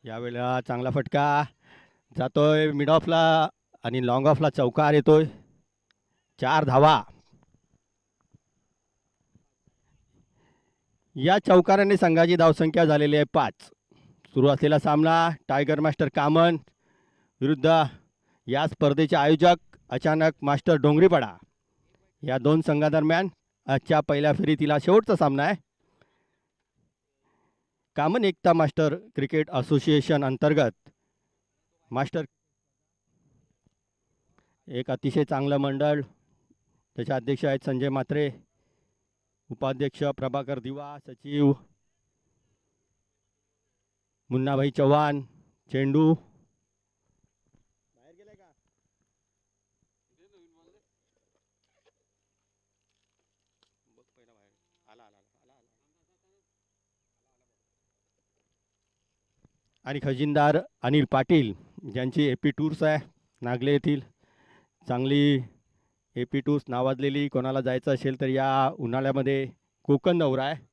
यावेळेला चांगला फटका जातोय मिड ऑफला आणि लॉंग ऑफला चौकार येतोय. 4 धावा. या चौकाराने संघाची धावसंख्या झालेली आहे 5. सुरू असलेला सामना टायगर मास्टर कामन विरुद्ध या स्पर्धेचे आयोजक अचानक मास्टर डोंगरीपाडा. या दोन संघादरम्यान आजच्या पहिल्या फेरीतीला शेवटचा सामना आहे. कामन एकता मास्टर क्रिकेट असोसिएशन अंतर्गत मास्टर एक अतिशय चांगलं मंडळ. त्याचे अध्यक्ष आहेत संजय म्हात्रे, उपाध्यक्ष प्रभाकर दिवा, सचिव मुन्नाभाई चव्हाण. चेंडू बाहेर गेलाय का? बघ पहिला बाहेर. आला आला आला आला. आणि खजिनदार अनिल पाटील ज्यांची एपी टूर्स आहे नागले येथील. चांगली एपी टूर्स नावाजलेली. कोणाला जायचं असेल तर या उन्हाळ्यामध्ये कोकण दौरा आहे.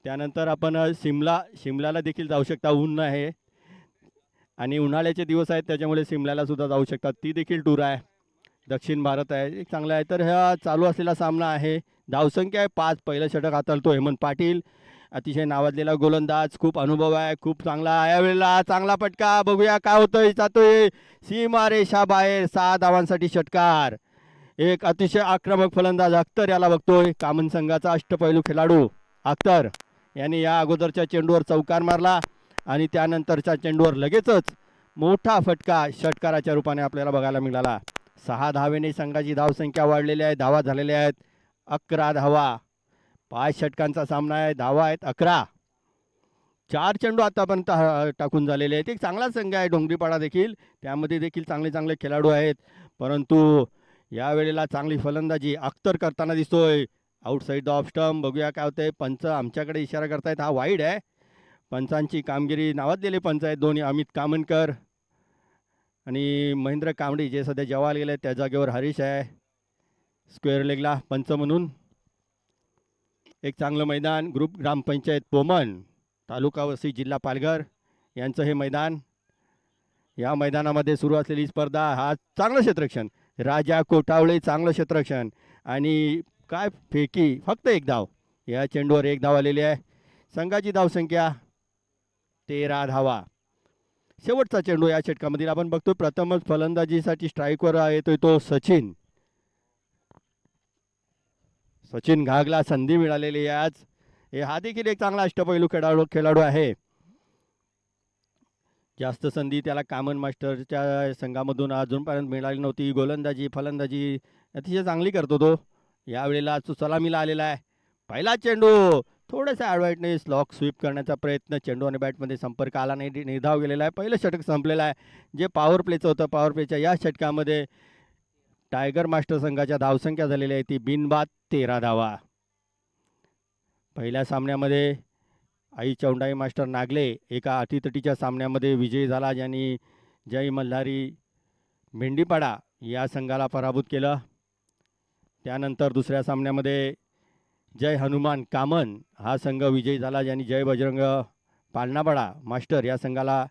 त्यानंतर आपण शिमलाला देखील जाऊ शकता. ऊन आहे आणि उन्हाळ्याचे दिवस आहेत त्याच्यामुळे शिमल्याला सुद्धा जाऊ शकतात. ती देखील टूर आहे. दक्षिण भारत आहे एक चांगला आहे. तर हा चालू असलेला सामना आहे. धावसंख्या आहे 5. पहिलं षटक हाताळतो हेमंत पाटील, अतिशय नावाजलेला गोलंदाज. खूप अनुभव आहे, खूप चांगला. यावेळेला चांगला फटका. बघूया काय होतंय. जातोय सीमा रेषा बाहेर. 6 धावांसाठी षटकार. एक अतिशय आक्रमक फलंदाज अख्तर याला बघतोय. कामन संघाचा अष्टपैलू खेळाडू अख्तर यांनी या अगोदरच्या चेंडूवर चौकार मारला आणि त्यानंतरच्या चेंडूवर लगेचच मोठा फटका षटकाराच्या रूपाने आपल्याला बघायला मिळाला. 6 धावेने संघाची धावसंख्या वाढलेली आहे. धावा झालेल्या आहेत 11 धावा. 5 षटकांचा सामना आहे. धावा आहेत 11. 4 चेंडू आतापर्यंत टाकून झालेले आहेत. एक चांगला संघ आहे डोंगरीपाडा देखील. त्यामध्ये देखील चांगले चांगले खेळाडू आहेत. परंतु यावेळेला चांगली फलंदाजी अख्तर करताना दिसतोय. Outside the off stump. बघूया काय होतंय. पंच आमच्याकडे इशारा करतायत हा वाईड आहे. पंचांची कामगिरी नावाजलेले पंच आहेत दोन्ही. अमित कामनकर आणि महेंद्र कांबडी जे सध्या जवाल गेले त्या जागेवर हरीश आहे स्क्वेअर लेगला पंच म्हणून. एक चांगलं मैदान. ग्रुप ग्रामपंचायत पोमन, तालुका वसई, जिल्हा पालघर यांचं हे मैदान. या मैदानामध्ये सुरू असलेली स्पर्धा. हा चांगलं क्षेत्ररक्षण. राजा कोटावळे चांगलं क्षेत्ररक्षण आणि काय फेकी. फक्त 1 धाव. या चेंडूवर 1 धाव आलेली आहे. संघाची धावसंख्या 13 धावा. शेवटचा चेंडू या षटकामधील आपण बघतोय. प्रथमच फलंदाजीसाठी स्ट्राईकवर येतोय तो सचिन. सचिन घागला. संधी मिळालेली आहे आज. हा देखील एक चांगला अष्टपैलू खेळाडू आहे. जास्त संधी त्याला कामन मास्टरच्या संघामधून अजूनपर्यंत मिळाली नव्हती. गोलंदाजी फलंदाजी अतिशय चांगली करतो तो. यावेळेला तो सलामीला आलेला आहे. पहिला चेंडू थोडंसं ॲडवाइटने लॉक स्वीप करण्याचा प्रयत्न. चेंडू आणि बॅटमध्ये संपर्क आला नाही. निर्धाव गेलेला आहे. पहिलं षटक संपलेलं आहे जे पॉवर प्लेचं होतं. पॉवर प्लेच्या या षटकामध्ये टायगर मास्टर संघाच्या धावसंख्या झालेली आहे ती बिनबाद 13 धावा. पहिल्या सामन्यामध्ये आई चौंडाई मास्टर नागले एका अटीतटीच्या सामन्यामध्ये विजयी झाला, ज्यांनी जय मल्हारी मेंढीपाडा या संघाला पराभूत केलं. त्यानंतर दुसऱ्या सामन्यामध्ये जय हनुमान कामन हा संघ विजयी झाला, ज्यांनी जय बजरंग पालनापाडा मास्टर या संघाला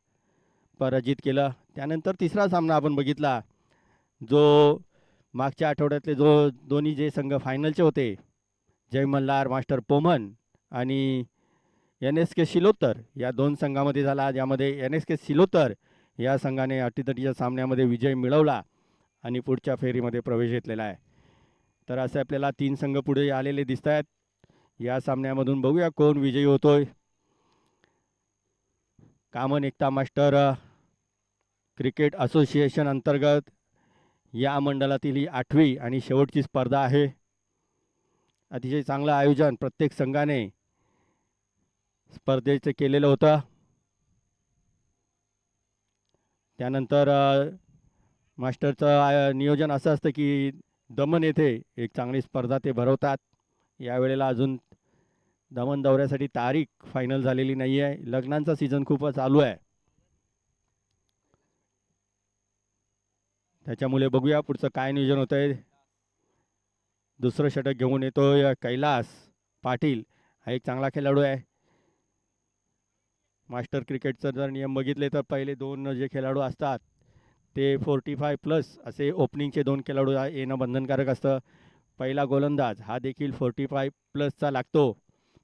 पराजित केलं. त्यानंतर तिसरा सामना आपण बघितला जो मागच्या आठवड्यातले दोन्ही जे संघ फायनलचे होते, जय मल्हार मास्टर पोमन आणि NSK सिलोतर या 2 संघामध्ये झाला, ज्यामध्ये NSK सिलोतर या संघाने अटीतटीच्या सामन्यामध्ये विजय मिळवला आणि पुढच्या फेरीमध्ये प्रवेश घेतलेला आहे. तर असे आपल्याला 3 संघ पुढे आलेले दिसत आहेत. या सामन्यामधून बघूया कोण विजयी होतोय. कामन एकता मास्टर क्रिकेट असोसिएशन अंतर्गत या मंडळातील ही 8वी आणि शेवटची स्पर्धा आहे. अतिशय चांगलं आयोजन प्रत्येक संघाने स्पर्धेचं केलेलं होतं. त्यानंतर मास्टरचं नियोजन असं असतं की दमण येथे एक चांगली स्पर्धा ते भरवतात. यावेळेला अजून दमण दौऱ्यासाठी तारीख फायनल झालेली नाही आहे. लग्नांचा सीझन खूप चालू आहे, त्याच्यामुळे बघूया पुढचं काय नियोजन होतं आहे. दुसरं षटक घेऊन येतोय कैलास पाटील हा एक चांगला खेळाडू आहे. मास्टर क्रिकेटचं जर नियम बघितले तर पहिले दोन जे खेळाडू असतात ते 45+ असे ओपनिंगचे दोन खेळाडू येणं बंधनकारक असतं. पहिला गोलंदाज हा देखील 45+चा लागतो.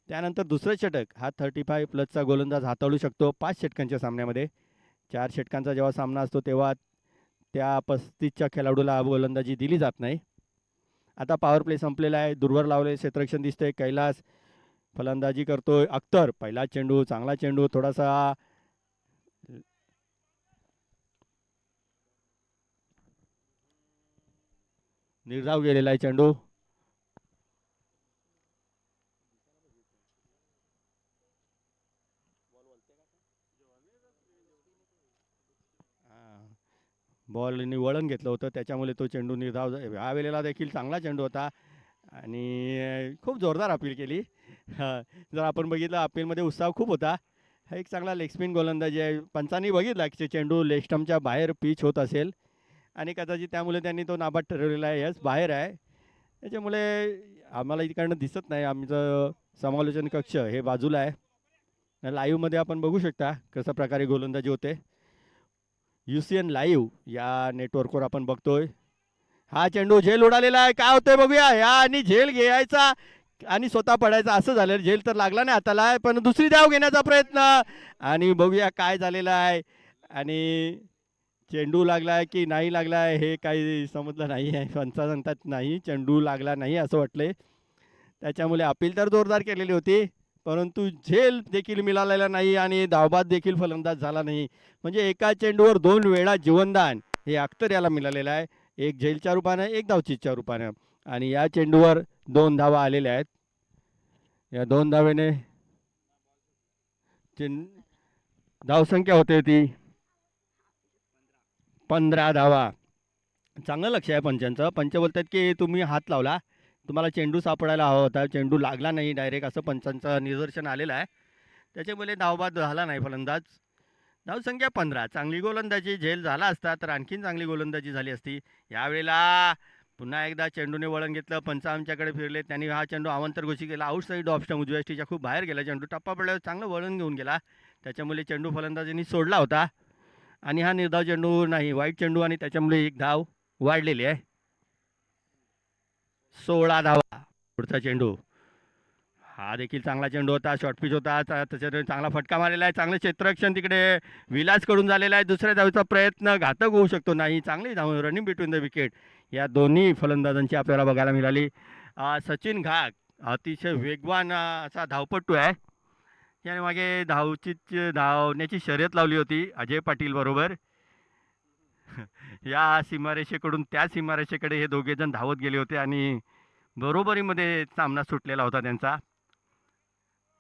त्यानंतर दुसरं षटक हा 35+चा गोलंदाज हाताळू शकतो 5 षटकांच्या सामन्यामध्ये. 4 षटकांचा जेव्हा सामना असतो तेव्हा त्या 35च्या खेळाडूला गोलंदाजी दिली जात नाही. आता पॉवर प्ले संपलेला आहे. दूरवर लावले क्षेत्ररक्षण दिसतंय. कैलास फलंदाजी करतोय. अख्तर पहिला चेंडू, चांगला चेंडू, थोडासा निर्धाव गेलेला आहे चेंडू. बॉलनी वळण घेतलं होतं त्याच्यामुळे तो चेंडू निर्धाव. ह्या वेळेला देखील चांगला चेंडू होता आणि खूप जोरदार अपील केली. जर आपण बघितलं अपीलमध्ये उत्साह खूप होता. हा एक चांगला लेग स्पिन गोलंदाजी आहे. पंचांनी बघितला की चेंडू लेग स्टंपच्या बाहेर पिच होत असेल आणि कदाचित त्यामुळे त्यांनी तो नाबाद ठरवलेला आहे. यस बाहेर आहे. त्याच्यामुळे आम्हाला इकडनं दिसत नाही. आमचं समालोचन कक्ष हे बाजूला आहे. लाईव्हमध्ये आपण बघू शकता कशा प्रकारे गोलंदाजी होते. UCN लाईव्ह या नेटवर्कवर आपण बघतोय. हा चेंडू झेल उडालेला आहे. काय होतंय बघूया. या आणि झेल घ्यायचा आणि स्वतः पडायचा असं झालं. झेल तर लागला नाही हाताला पण दुसरी धाव घेण्याचा प्रयत्न आणि बघूया काय झालेलं आहे. आणि चेंडू लागलाय की नाही लागलाय हे काही समजलं नाही आहे. पंच सांगतात नाही चेंडू लागला नाही असं वाटलंय. त्याच्यामुळे अपील तर जोरदार केलेली होती परंतु झेल देखील मिळालेला नाही आणि धावबाद देखील फलंदाज झाला नाही. म्हणजे एका चेंडूवर 2 वेळा जीवनदान हे अख्तर याला मिळालेलं आहे. एक झेलच्या रूपानं एक धावचीच्या रूपानं आणि या चेंडूवर 2 धावा आलेल्या आहेत. या 2 धावेने धावसंख्या होते ती 15 धावा. चांगलं लक्ष आहे पंचांचं. पंच बोलतात की तुम्ही हात लावला, तुम्हाला चेंडू सापडायला हवा होता, चेंडू लागला नाही डायरेक्ट असं पंचांचं निदर्शन आलेलं आहे. त्याच्यामुळे धावबाद झाला नाही फलंदाज. धावसंख्या 15. चांगली गोलंदाजी झेल झाला असता तर आणखीन चांगली गोलंदाजी झाली असती. यावेळेला पुन्हा एकदा चेंडूने वळण घेतलं. पंच आमच्याकडे फिरले. त्यांनी हा चेंडू अवांतर घोषित केला. आउट साईड ऑफ स्टंप उजव्या स्टीच्या खूप बाहेर गेला चेंडू. टप्पा पडल्यावर चांगलं वळण घेऊन गेला. त्याच्यामुळे चेंडू फलंदाजांनी सोडला होता आणि हा निर्धाव चेंडू नाही वाईट चेंडू आणि त्याच्यामुळे एक धाव वाढलेली आहे. 16 धावा. पुढचा चेंडू हा देखील चांगला चेंडू होता. शॉर्ट पिच होता. त्याच्यात चांगला फटका मारलेला आहे. चांगलं क्षेत्ररक्षण तिकडे विलास कडून झालेला आहे. दुसऱ्या धावेचा प्रयत्न घातक होऊ शकतो नाही. चांगली धाव रनिंग बिटवीन द विकेट या दोन्ही फलंदाजांची आपल्याला बघायला मिळाली. सचिन घाग अतिशय वेगवान असा धावपटू आहे. त्याने मागे धावण्याची शर्यत लावली होती अजय पाटील बरोबर. या सीमारेषेकडून त्या सीमारेषेकडे हे दोघे जण धावत गेले होते आणि बरोबरीमध्ये सामना सुटलेला होता त्यांचा.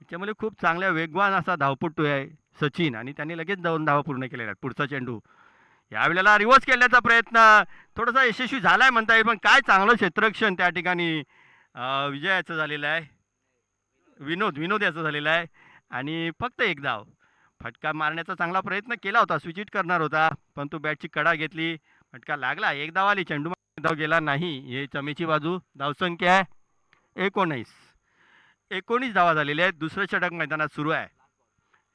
त्याच्यामुळे खूप चांगल्या वेगवान असा धावपटू आहे सचिन आणि त्यांनी लगेच 2 धावा पूर्ण केलेल्या आहेत. पुढचा चेंडू यावेळेला रिव्हर्स केल्याचा प्रयत्न थोडासा यशस्वी झालाय म्हणता येईल पण काय चांगलं क्षेत्ररक्षण त्या ठिकाणी विजयाचं झालेलं आहे. विनोद याचं झालेलं आहे आणि फक्त एक धाव. फटका मारण्याचा चांगला प्रयत्न केला होता. स्विच करणार होता पण तो बॅटची कडा घेतली. फटका लागला. एक धाव आली. चेंडू धाव गेला नाही. हे चमेची बाजू. धावसंख्या आहे 19 धावा झालेल्या आहेत. दुसरं षटक मैदानात सुरू आहे.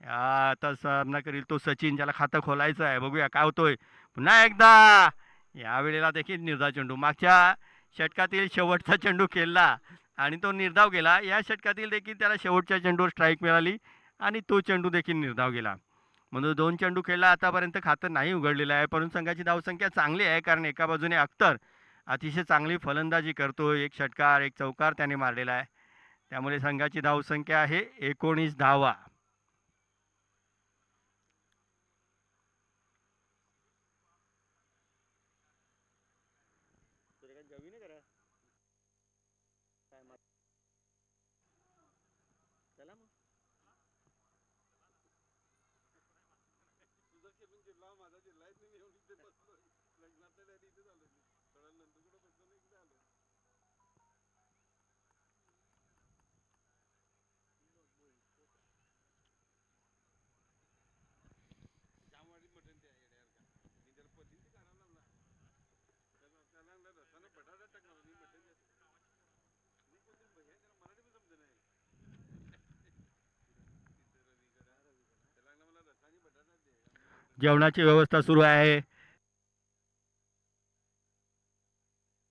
आता सामना करील तो सचिन ज्याला खातं खोलायचं आहे. बघूया काय होतोय. पुन्हा एकदा यावेळेला देखील निर्धाव चेंडू. मागच्या षटकातील शेवटचा चेंडू खेळला आणि तो निर्धाव गेला. या षटकातील देखील त्याला शेवटच्या चेंडूवर स्ट्राईक मिळाली आणि तो चेंडू देखील निर्धाव गेला. म्हणून 2 चेंडू खेळला. आतापर्यंत खातं नाही उघडलेलं आहे परंतु संघाची धावसंख्या चांगली आहे कारण एका बाजूने अख्तर अतिशय चांगली फलंदाजी करतो. एक षटकार एक चौकार त्याने मारलेला आहे. त्यामुळे संघाची धावसंख्या आहे 19 धावा. जेवणाची व्यवस्था सुरू आहे.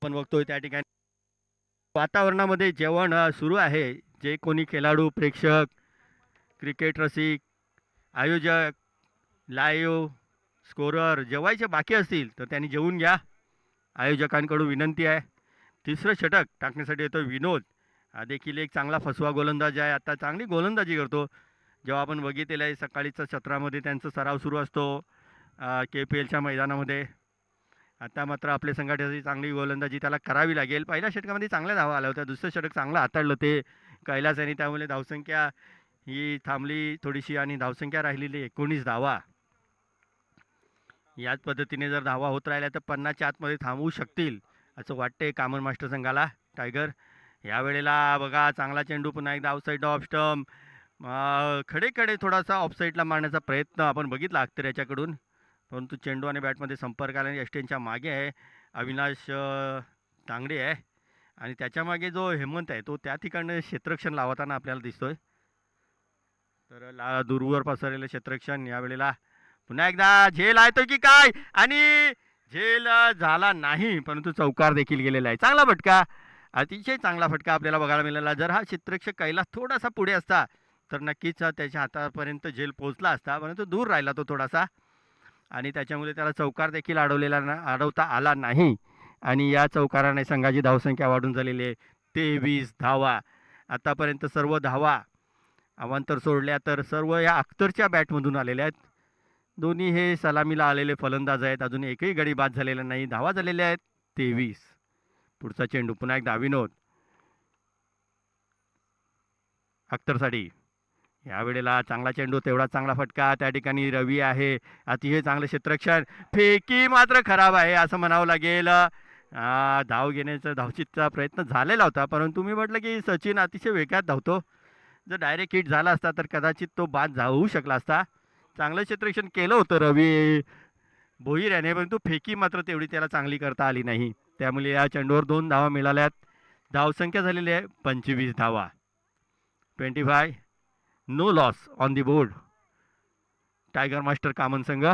आपण बघतोय त्या ठिकाणी वातावरणामध्ये जेवण सुरू आहे. जे कोणी खेळाडू, प्रेक्षक, क्रिकेट रसिक, आयोजक, लाईव्ह स्कोरर जेवायचे बाकी असतील तर त्यांनी जेवून घ्या. आयोजकांकडून विनंती आहे. तिसरं षटक टाकण्यासाठी येतो विनोद. हा देखील एक चांगला फसवा गोलंदाज आहे. आता चांगली गोलंदाजी करतो. जेव्हा आपण बघितलेलं आहे सकाळीच्या सत्रामध्ये त्यांचा सराव सुरू असतो KPLच्या मैदानामध्ये. आता मात्र आपल्या संघाची चांगली गोलंदाजी त्याला करावी लागेल. पहिल्या षटकामध्ये चांगल्या धावा आल्या होत्या. दुसरं षटक चांगलं हाताळलं ते कैलास यांनी. त्यामुळे धावसंख्या ही थांबली थोडीशी आणि धावसंख्या राहिलेली 19 धावा. याच पद्धतीने जर धावा होत राहिल्या तर 50च्या आतमध्ये थांबवू शकतील असं वाटते कामन मास्टर संघाला. टायगर यावेळेला बघा चांगला चेंडू पुन्हा एकदा आउटसाईड ऑफ स्टंप. खडे खडे थोडासा ऑफसाईडला मारण्याचा प्रयत्न आपण बघितला अख्तर याच्याकडून, परंतु चेंडू आणि बॅटमध्ये संपर्क आला. एस्टेनच्या मागे आहे अविनाश तांगडे आहे आणि त्याच्या मागे जो हेमंत आहे तो त्या ठिकाणी क्षेत्ररक्षण लावताना आपल्याला दिसतोय. तर दूरवर पसरलेलं क्षेत्ररक्षण यावेळेला पुन्हा एकदा झेल आहे की काय आणि झेल झाला नाही, परंतु चौकार देखील गेलेला आहे. चांगला फटका, अतिशय चांगला फटका आपल्याला बघायला मिळाला. जर हा क्षेत्ररक्षक कैलास थोडासा पुढे असता तर नक्कीच त्याच्या हातापर्यंत झेल पोहोचला असता, परंतु दूर राहिला तो थोडासा आणि त्याच्यामुळे त्याला चौकार देखील अडवता आला नाही. आणि या चौकाराने संघाची धावसंख्या वाढून झालेली आहे 23 धावा. आतापर्यंत सर्व धावा अवांतर सोडल्या तर सर्व या अख्तरच्या बॅटमधून आलेल्या आहेत. दोन्ही हे सलामीला आलेले फलंदाज आहेत. अजून एकही गडी बाद झालेला नाही. धावा झालेल्या आहेत 23. पुढचा चेंडू पुन्हा एकदा विनोद अख्तरसाठी. यावेळेला चांगला चेंडू, तेवढा चांगला फटका. त्या ठिकाणी रवी आहे, अतिशय चांगलं क्षेत्ररक्षण. फेकी मात्र खराब आहे असं म्हणावं लागेल. धाव घेण्याचा धावचीतचा प्रयत्न झालेला होता, परंतु मी म्हटलं की सचिन अतिशय वेगात धावतो. जर डायरेक्ट हिट झाला असता तर कदाचित तो बाद होऊ शकला असता. चांगलं क्षेत्ररक्षण केलं होतं रवी भोईर याने, परंतु फेकी मात्र तेवढी त्याला चांगली करता आली नाही. त्यामुळे या चेंडूवर 2 धावा मिळाल्यात. धावसंख्या झालेली आहे 25 धावा. 25 no loss on the board. टायगर मास्टर कामन संघ.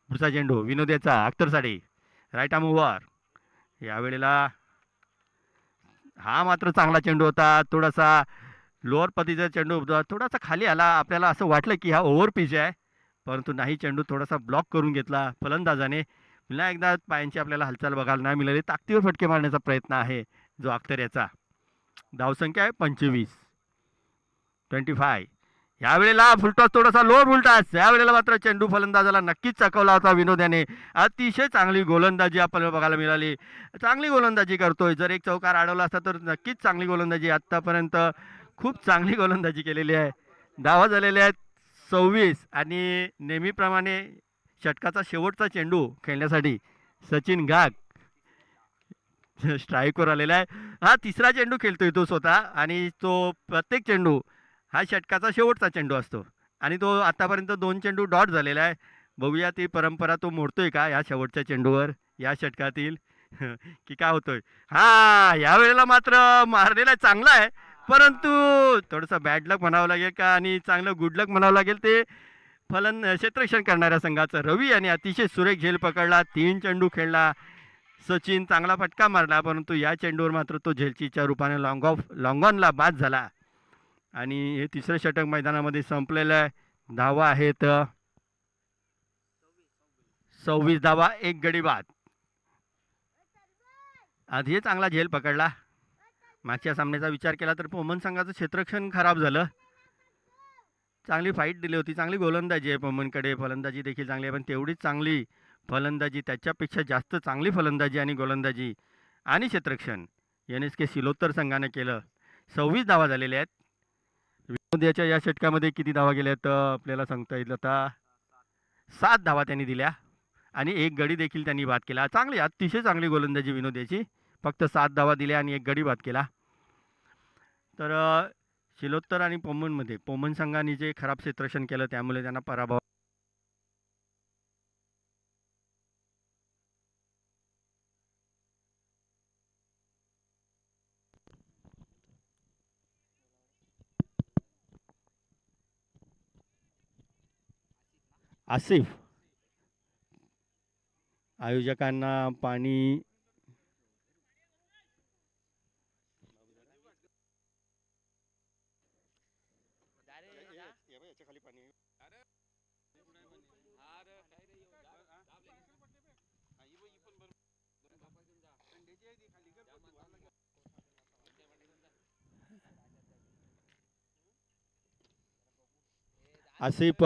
पुढचा चेंडू विनोदेचा अख्तरसाठी, राईट आर्म ओव्हर. यावेळेला हा मात्र चांगला चेंडू होता. थोडासा लोअर पद्धतीचा चेंडू होता, थोडासा खाली आला. आपल्याला असं वाटलं की हा ओव्हर पिच आहे, परंतु नाही, चेंडू थोडासा ब्लॉक करून घेतला फलंदाजाने. पुन्हा एकदा पायांची आपल्याला हालचाल बघायला नाही मिळाली. ताकदीवर फटके मारण्याचा प्रयत्न आहे जो अख्तर याचा. धावसंख्या आहे 25. यावेळेला फुलटॉस, थोडासा लोअर फुलटॉस. यावेळेला मात्र चेंडू फलंदाजाला नक्कीच चकवला होता विनोद्याने. अतिशय चांगली गोलंदाजी आपल्याला बघायला मिळाली. चांगली गोलंदाजी करतोय. जर एक चौकार अडवला असता तर नक्कीच चांगली गोलंदाजी. आत्तापर्यंत खूप चांगली गोलंदाजी केलेली आहे. धावा झालेल्या आहेत 26 आणि नेहमीप्रमाणे षटकाचा शेवटचा चेंडू खेळण्यासाठी सचिन गाग स्ट्राईकवर आलेला आहे. हा तिसरा चेंडू खेळतोय तो स्वतः आणि तो प्रत्येक चेंडू हा षटकाचा शेवटचा चेंडू असतो आणि तो आतापर्यंत 2 चेंडू डॉट झालेला आहे. बघूया ती परंपरा तो मोडतोय का या शेवटच्या चेंडूवर या षटकातील की काय होतोय. हा यावेळेला मात्र मारलेला चांगला आहे, परंतु थोडंसं बॅड लक म्हणावं लागेल का आणि चांगलं गुड लक म्हणावं लागेल ते क्षेत्ररक्षण करणाऱ्या संघाचं. रवी यांनी अतिशय सुरेख झेल पकडला. 3 चेंडू खेळला. सचिन चांगला फटका मारला, परंतु या चेंडूवर मात्र तो झेलचीच्या रूपाने लॉंग ऑनला बाद झाला आणि हे तिसरं षटक मैदानामध्ये संपलेलं आहे. धावा आहेत 26 धावा, 1 गडी बाद. आधी चांगला झेल पकडला. मागच्या सामन्याचा विचार केला तर पोमन संघाचं क्षेत्ररक्षण खराब झालं. चांगली फाईट दिली होती, चांगली गोलंदाजी आहे पोमनकडे, फलंदाजी देखील चांगली आहे, पण तेवढीच चांगली फलंदाजी, त्याच्यापेक्षा जास्त चांगली फलंदाजी आणि गोलंदाजी आणि क्षेत्ररक्षण NSK सिलोत्तर संघाने केलं. 26 धावा झालेल्या आहेत. विनोद्याच्या या षटकामध्ये किती धावा गेल्या आहेत आपल्याला सांगता येईल आता. 7 धावा त्यांनी दिल्या आणि 1 गडी देखील त्यांनी बाद केला. चांगली, अतिशय चांगली गोलंदाजी विनोद्याची. फक्त 7 धावा दिल्या आणि 1 गडी बाद केला. तर शिलोत्तर आणि पोमनमध्ये पोमन संघाने जे खराब क्षेत्ररक्षण केलं त्यामुळे त्यांना पराभव. आसिफ आयोजकांना पाणी आसिफ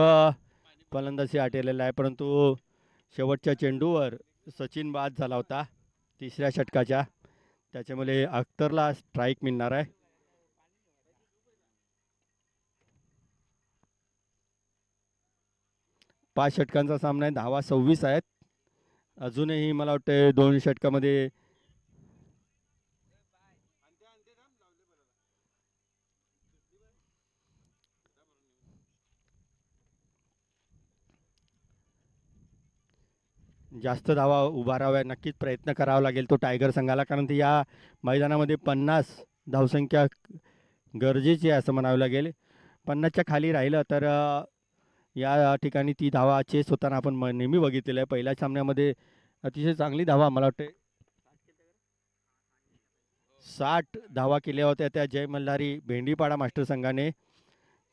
फलंदाजी आटेलेला आहे, परंतु शेवटच्या चेंडूवर सचिन बाद झाला होता तिसऱ्या षटकाच्या, त्याच्यामुळे अख्तरला स्ट्राईक मिळणार आहे. पाच षटकांचा सामना आहे, धावा 26 आहेत. अजूनही मला वाटतं 2 षटकामध्ये जास्त धावा उभाराव्या, नक्कीच प्रयत्न करावा लागेल तो टायगर संघाला, कारण ते या मैदानामध्ये 50 धावसंख्या गरजेची आहे असं म्हणावं लागेल. 50च्या खाली राहिलं तर या ठिकाणी ती धावा चेस होताना आपण नेहमी बघितलेलं आहे. पहिल्या सामन्यामध्ये अतिशय चांगली धावा, मला वाटते 60 धावा केल्या होत्या त्या जय मल्हारी भेंडीपाडा मास्टर संघाने.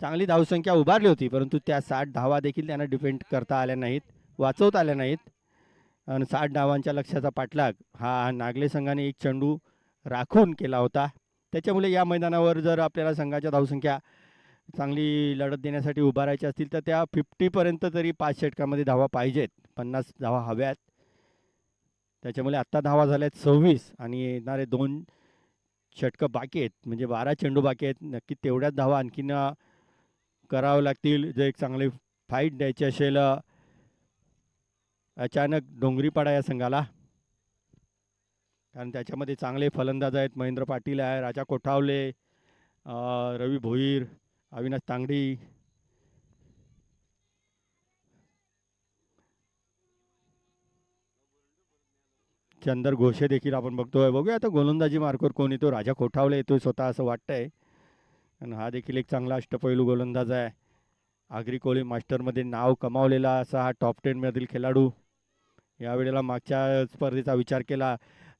चांगली धावसंख्या उभारली होती, परंतु त्या 60 धावा देखील त्यांना डिफेंड करता आल्या नाहीत, वाचवता आल्या नाहीत. आणि 60 धावांच्या लक्ष्याचा पाठलाग हा नागले संघाने एक चेंडू राखून केला होता. त्याच्यामुळे या मैदानावर जर आपल्याला संघाच्या धावसंख्या चांगली लढत देण्यासाठी उभारायची असतील तर त्या 50पर्यंत तरी 5 षटकामध्ये धावा पाहिजेत, 50 धावा हव्यात. त्याच्यामुळे आत्ता धावा झाल्यात 26 आणि येणारे 2 षटकं बाकी आहेत, म्हणजे 12 चेंडू बाकी आहेत. नक्की तेवढ्याच धावा आणखीन करावं लागतील जर एक चांगली फाईट द्यायची असेल अचानक डोंगरीपाडा या संघाला, कारण त्याच्यामध्ये चांगले फलंदाज आहेत. महेंद्र पाटील आहे, राजा कोठावले, रवी भोईर, अविनाश तांगडी, चंदर घोषे देखील आपण बघतोय. बघूया आता गोलंदाजी मार्कवर कोण येतो. राजा कोठावले येतोय स्वतः असं वाटतंय, आणि हा देखील एक चांगला अष्टपैलू गोलंदाज आहे. आगरी कोळी मास्टरमध्ये नाव कमावलेला असा हा टॉप 10 मधील खेळाडू. यावेळेला मागच्या स्पर्धेचा विचार केला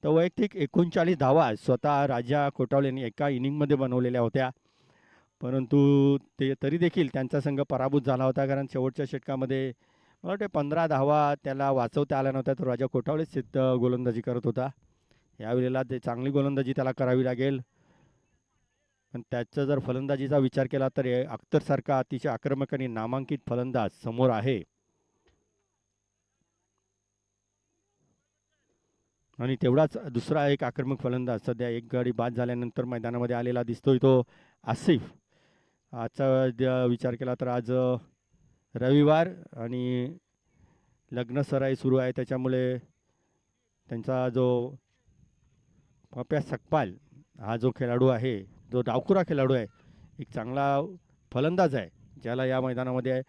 तर वैयक्तिक 39 धावा स्वतः राजा कोठावले यांनी एका इनिंगमध्ये बनवलेल्या होत्या, परंतु ते तरी देखील त्यांचा संघ पराभूत झाला होता, कारण शेवटच्या षटकामध्ये मला वाटते 15 धावा त्याला वाचवता आल्या नव्हत्या. तर राजा कोठावलेच गोलंदाजी करत होता. यावेळेला ते चांगली गोलंदाजी त्याला करावी लागेल. पण त्याचा जर फलंदाजीचा विचार केला तर अख्तरसारखा अतिशय आक्रमक आणि नामांकित फलंदाज समोर आहे. आणि तेवढाच दुसरा एक आक्रमक फलंदाज सध्या एक गडी बाद झाल्यानंतर मैदानामध्ये आलेला दिसतोय, तो आसिफ. आजचा विचार केला तर आज रविवार आणि लग्न सराई सुरू आहे, त्याच्यामुळे त्यांचा जो पप्या सकपाल हा जो खेळाडू आहे, जो डावखुरा खेळाडू आहे, एक चांगला फलंदाज आहे, ज्याला या मैदानामध्ये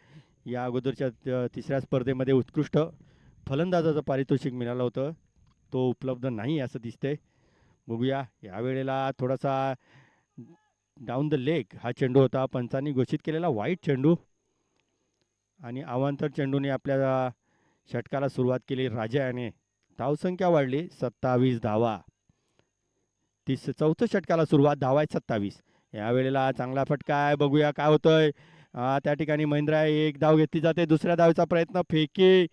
या अगोदरच्या तिसऱ्या स्पर्धेमध्ये उत्कृष्ट फलंदाजाचं पारितोषिक मिळालं होतं, तो उपलब्ध नाही असं दिसतंय. बघूया, यावेळेला थोडासा डाऊन द लेग हा चेंडू होता, पंचांनी घोषित केलेला वाईट चेंडू, आणि अवांतर चेंडूने आपल्या षटकाला सुरुवात केली राजा याने. धावसंख्या वाढली 27 धावा. चौथं षटकाला सुरुवात, धावा आहेत 27. यावेळेला चांगला फटका आहे, बघूया काय होतंय. त्या ठिकाणी महेंद्र एक धाव घेतली जाते, दुसऱ्या धावेचा प्रयत्न, फेकी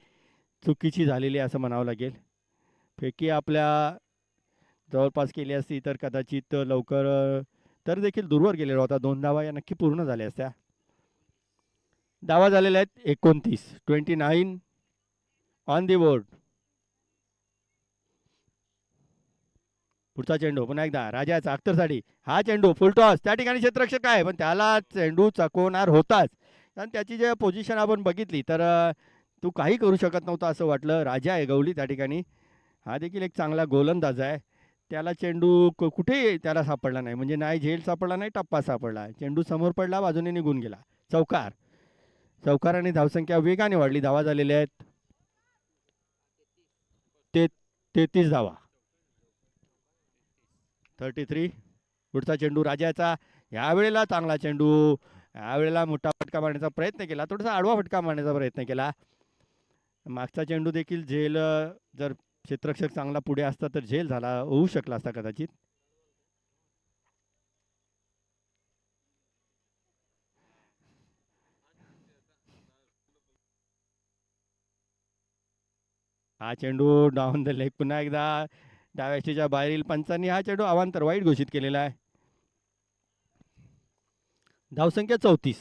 चुकीची झालेली असं म्हणावं लागेल. फेकी आपल्या जवळपास केली असती तर कदाचित लवकर तर देखील दूरवर गेलेला होता. 2 धावा या नक्की पूर्ण झाल्या असत्या. धावा झालेल्या आहेत 29 ऑन दी बोर्ड. पुढचा चेंडू पुन्हा एकदा राजाचा अख्तरसाठी, हा चेंडू फुल टॉस, त्या ठिकाणी क्षेत्ररक्षक आहे पण त्याला चेंडू चकवणार होताच, कारण त्याची जे पोझिशन आपण बघितली तर तू काही करू शकत नव्हता असं वाटलं. राजा आहे गवली त्या ठिकाणी, हा देखील एक चांगला गोलंदाज आहे. त्याला चेंडू कुठेही त्याला सापडला नाही, म्हणजे नाही झेल सापडला नाही टप्पा सापडला, चेंडू समोर पडला, बाजूने निघून गेला. चौकार. चौकाराने धावसंख्या वेगाने वाढली. धावा झालेल्या आहेत 33 धावा, 33. पुढचा चेंडू राजाचा, यावेळेला चांगला चेंडू, यावेळेला मोठा फटका मारण्याचा प्रयत्न केला, थोडासा आडवा फटका मारण्याचा प्रयत्न केला, मागचा चेंडू देखील झेल जर क्षेत्ररक्षक चांगला पुढे असता तर झेल झाला होऊ शकला असता कदाचित. हा चेंडू डाऊन द लेग पुन्हा एकदा डाव्याच्या बाहेरील पंचांनी हा चेंडू अवांतर वाईट घोषित केलेला आहे. धावसंख्या 34.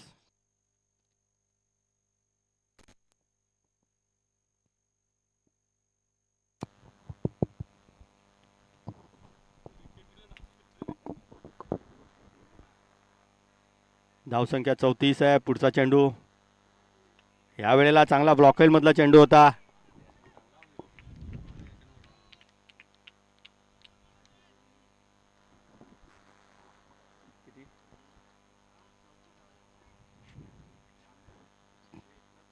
धावसंख्या 34 आहे. पुढचा चेंडू यावेळेला चांगला ब्लॉकेल मधला चेंडू होता.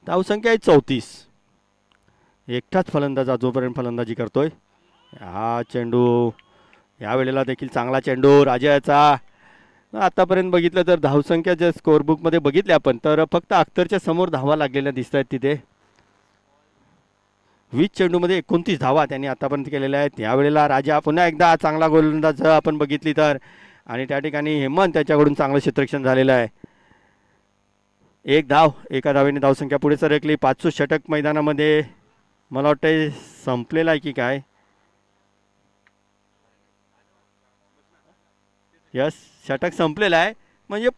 धावसंख्या आहे 34. एकटाच फलंदाज जोपर्यंत फलंदाजी करतोय. हा चेंडू यावेळेला देखील चांगला चेंडू राजाचा. आतापर्यंत बघितलं तर धावसंख्या ज्या स्कोअरबुकमध्ये बघितल्या आपण तर फक्त अख्तरच्या समोर धावा लागलेल्या दिसत आहेत तिथे. 20 चेंडूमध्ये 29 धावा त्यांनी आतापर्यंत केलेल्या आहेत. यावेळेला राजा पुन्हा एकदा चांगला गोलंदाज आपण बघितली तर आणि त्या ठिकाणी हेमंत त्याच्याकडून चांगलं क्षेत्ररक्षण झालेलं आहे. एक धाव, एका धावेने धावसंख्या पुढे सरकली. 500 षटक मैदानामध्ये मला वाटतं संपलेला आहे की काय. यस, षटक संपलेला आहे म्हणजे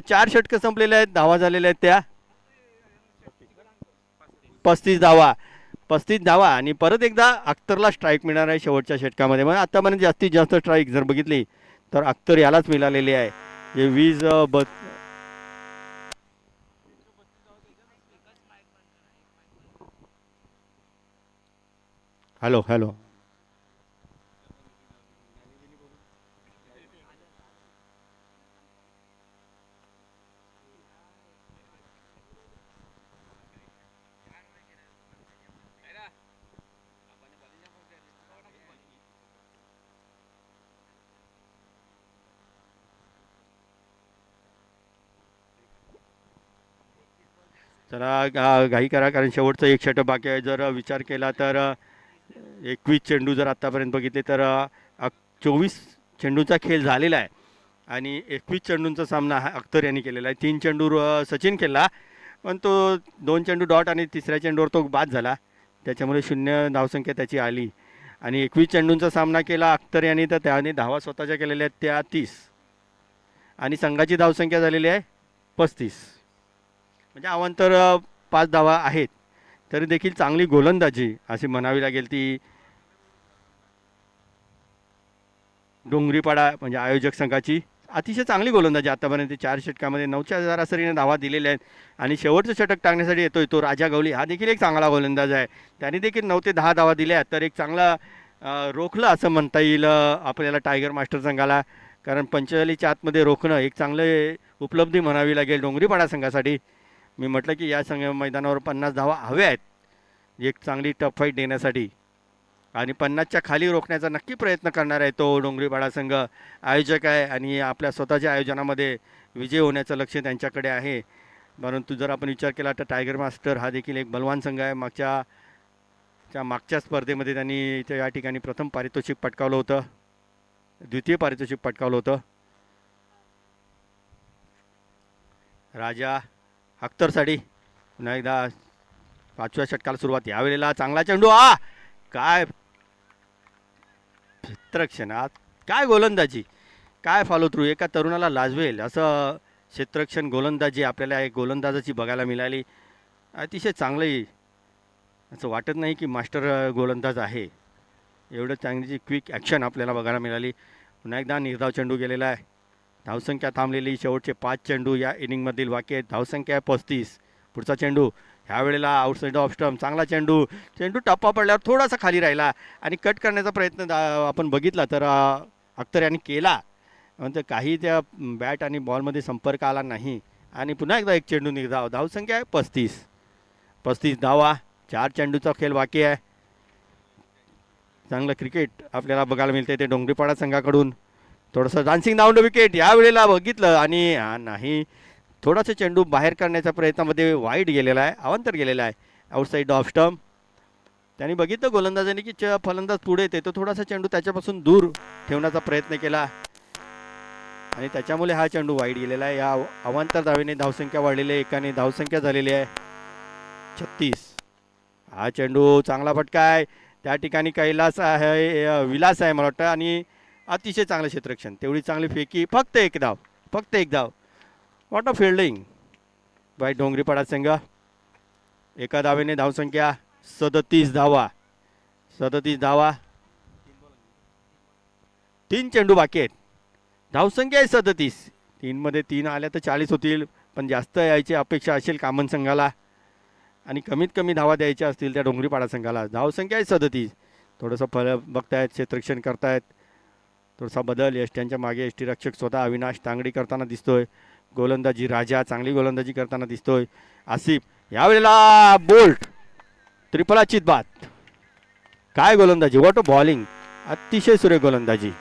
4 षटकं संपलेले आहेत. धावा झालेल्या आहेत त्या 35 धावा आणि परत एकदा अख्तरला स्ट्राईक मिळणार आहे शेवटच्या षटकामध्ये. म्हणजे आतापर्यंत जास्तीत जास्त स्ट्राईक जर बघितली तर अख्तर यालाच मिळालेली आहे. जे 20 हॅलो हॅलो चला घाई करा कारण शेवटचं एक षटक बाकी आहे. जर विचार केला तर 21 चेंडू जर आत्तापर्यंत बघितले तर 24 चेंडूचा खेळ झालेला आहे आणि 21 चेंडूंचा सामना हा अख्तर यांनी केलेला आहे. 3 चेंडू सचिन केला पण तो 2 चेंडू डॉट आणि तिसऱ्या चेंडूवर तो बाद झाला त्याच्यामुळे 0 धावसंख्या त्याची आली. आणि 21 चेंडूंचा सामना केला अख्तर यांनी तर त्याने धावा स्वतःच्या केलेल्या आहेत त्या 30 आणि संघाची धावसंख्या झालेली आहे 35. म्हणजे अवांतर 5 धावा आहेत. तरी देखील चांगली गोलंदाजी अशी म्हणावी लागेल ती डोंगरीपाडा म्हणजे आयोजक संघाची. अतिशय चांगली गोलंदाजी आतापर्यंत 4 षटकामध्ये 9च्या सरासरीने धावा दिलेल्या आहेत. आणि शेवटचं षटक टाकण्यासाठी येतोय तो राजा गवळी. हा देखील एक चांगला गोलंदाज आहे. त्याने देखील 9 ते 10 धावा दिल्या तर एक चांगला रोखलं असं म्हणता येईल आपल्याला टायगर मास्टर संघाला. कारण 45च्या आतमध्ये रोखणं एक चांगले उपलब्धी म्हणावी लागेल डोंगरीपाडा संघासाठी. मी म्हटलं की या मैदानावर 50 धावा हव्या आहेत एक चांगली टफ फाईट देण्यासाठी आणि 50च्या खाली रोखण्याचा नक्की प्रयत्न करणार आहे तो डोंगरीपाडा संघ. आयोजक आहे आणि आपल्या स्वतःच्या आयोजनामध्ये विजय होण्याचं लक्ष त्यांच्याकडे आहे. परंतु जर आपण विचार केला तर टायगर मास्टर हा देखील एक बलवान संघ आहे. मागच्या स्पर्धेमध्ये त्यांनी या ठिकाणी प्रथम पारितोषिक पटकावलं होतं, द्वितीय पारितोषिक पटकावलं होतं. राजा अख्तरसाठी पुन्हा एकदा 5व्या षटकाला सुरुवात. यावेळेला चांगला चेंडू. काय क्षेत्ररक्षणात काय गोलंदाजी, काय फॉलो थ्रू. एका तरुणाला लाजवेल असं क्षेत्ररक्षण गोलंदाजी आपल्याला एक गोलंदाजाची बघायला मिळाली. अतिशय चांगली, असं वाटत नाही की मास्टर गोलंदाज आहे. एवढं चांगली क्विक ॲक्शन आपल्याला बघायला मिळाली. पुन्हा एकदा निर्धाव चेंडू गेलेला आहे. धावसंख्या थांबलेली. शेवटचे 5 चेंडू या इनिंगमधील बाकी आहेत. धावसंख्या आहे 35. पुढचा चेंडू ह्यावेळेला आउटसाईड ऑफ स्टंप. चांगला चेंडू. चेंडू टप्पा पडल्यावर थोडासा खाली राहिला आणि कट करण्याचा प्रयत्न आपण बघितला तर अख्तर यांनी केला. म्हणजे काही त्या बॅट आणि बॉलमध्ये संपर्क आला नाही आणि पुन्हा एकदा एक चेंडू निर्धाव. धावसंख्या आहे 35 धावा. 4 चेंडूचा खेळ बाकी आहे. चांगलं क्रिकेट आपल्याला बघायला मिळते ते डोंगरीपाडा संघाकडून. थोडंसं डान्सिंग डाऊन द विकेट यावेळेला बघितलं आणि नाही, थोडासा चेंडू बाहेर करण्याच्या प्रयत्नामध्ये वाईट गेलेला आहे, अवांतर गेलेला आहे. Outside off stump. त्यांनी बघितलं गोलंदाजांनी की फलंदाज पुढे येते, तो थोडासा चेंडू त्याच्यापासून दूर ठेवण्याचा प्रयत्न केला आणि त्याच्यामुळे हा चेंडू वाईट गेलेला आहे. या अवांतर धावेने धावसंख्या वाढलेली आहे, एकाने धावसंख्या झालेली आहे 36. हा चेंडू चांगला फटका आहे, त्या ठिकाणी कैलास आहे, विलास आहे मला वाटतं, आणि अतिशय चांगलं क्षेत्ररक्षण, तेवढी चांगली फेकी, फक्त एक धाव, फक्त एक धाव. What a fielding bye Dongripada संघ. एका धावेने धावसंख्या 37 धावा, 37 धावा, 3 चेंडू बाकी आहेत, धावसंख्या आहे 37. 3 मध्ये 3 आल्या तर 40 होतील, पण जास्त यायची अपेक्षा असेल कामन संघाला आणि कमीत कमी धावा द्यायच्या असतील त्या डोंगरीपाडा संघाला. धावसंख्या आहे 37. थोडंसं फळ बघतायत, क्षेत्ररक्षण करतायत, थोडासा बदल यष्ट्यांच्या मागे यष्टीरक्षक स्वतः अविनाश तांगडी करताना दिसतोय. गोलंदाजी राजा चांगली गोलंदाजी करताना दिसतोय. आसिफ यावेळेला बोल्ट, त्रिफळाचीत बाद. काय गोलंदाजी, व्हॉट अ बॉलिंग, अतिशय सुरेख गोलंदाजी.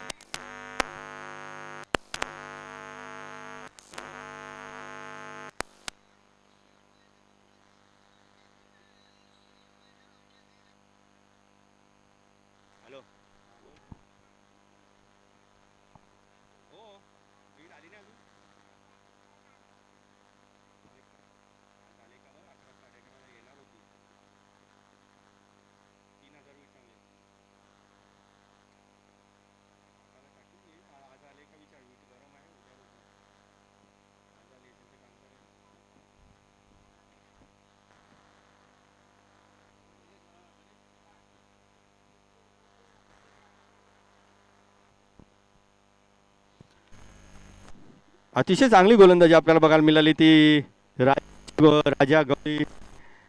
अतिशय चांगली गोलंदाजी आपल्याला बघायला मिळाली ती राजा गौरी,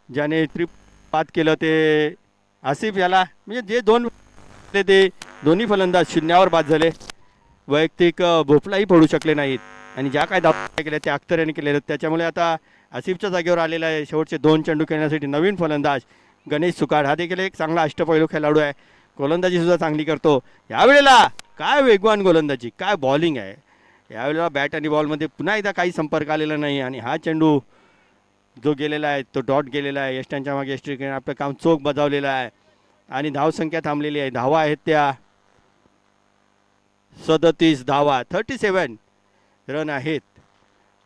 ज्याने बाद केलं ते आसिफ याला, म्हणजे जे दोन ते दोन्ही फलंदाज शून्यावर बाद झाले, वैयक्तिक भोपलाही पडू शकले नाहीत आणि ज्या काय धावा केल्या त्या अख्तर यांनी केलेल्या. त्याच्यामुळे आता आसिफच्या जागेवर आलेला आहे शेवटचे 2 चेंडू खेळण्यासाठी नवीन फलंदाज गणेश सुकाड. हा देखील एक चांगला अष्टपैलू खेळाडू आहे, गोलंदाजी सुद्धा चांगली करतो. यावेळेला काय वेगवान गोलंदाजी, काय बॉलिंग आहे. यावेळेला बॅट आणि बॉलमध्ये पुन्हा एकदा काही संपर्क आलेला नाही आणि हा चेंडू जो गेलेला आहे तो डॉट गेलेला आहे. यष्ट्यांच्या मागे यष्टी आपलं काम चोख बजावलेलं आहे आणि धावसंख्या थांबलेली आहे. धावा आहेत त्या 37 धावा, 37 रन आहेत.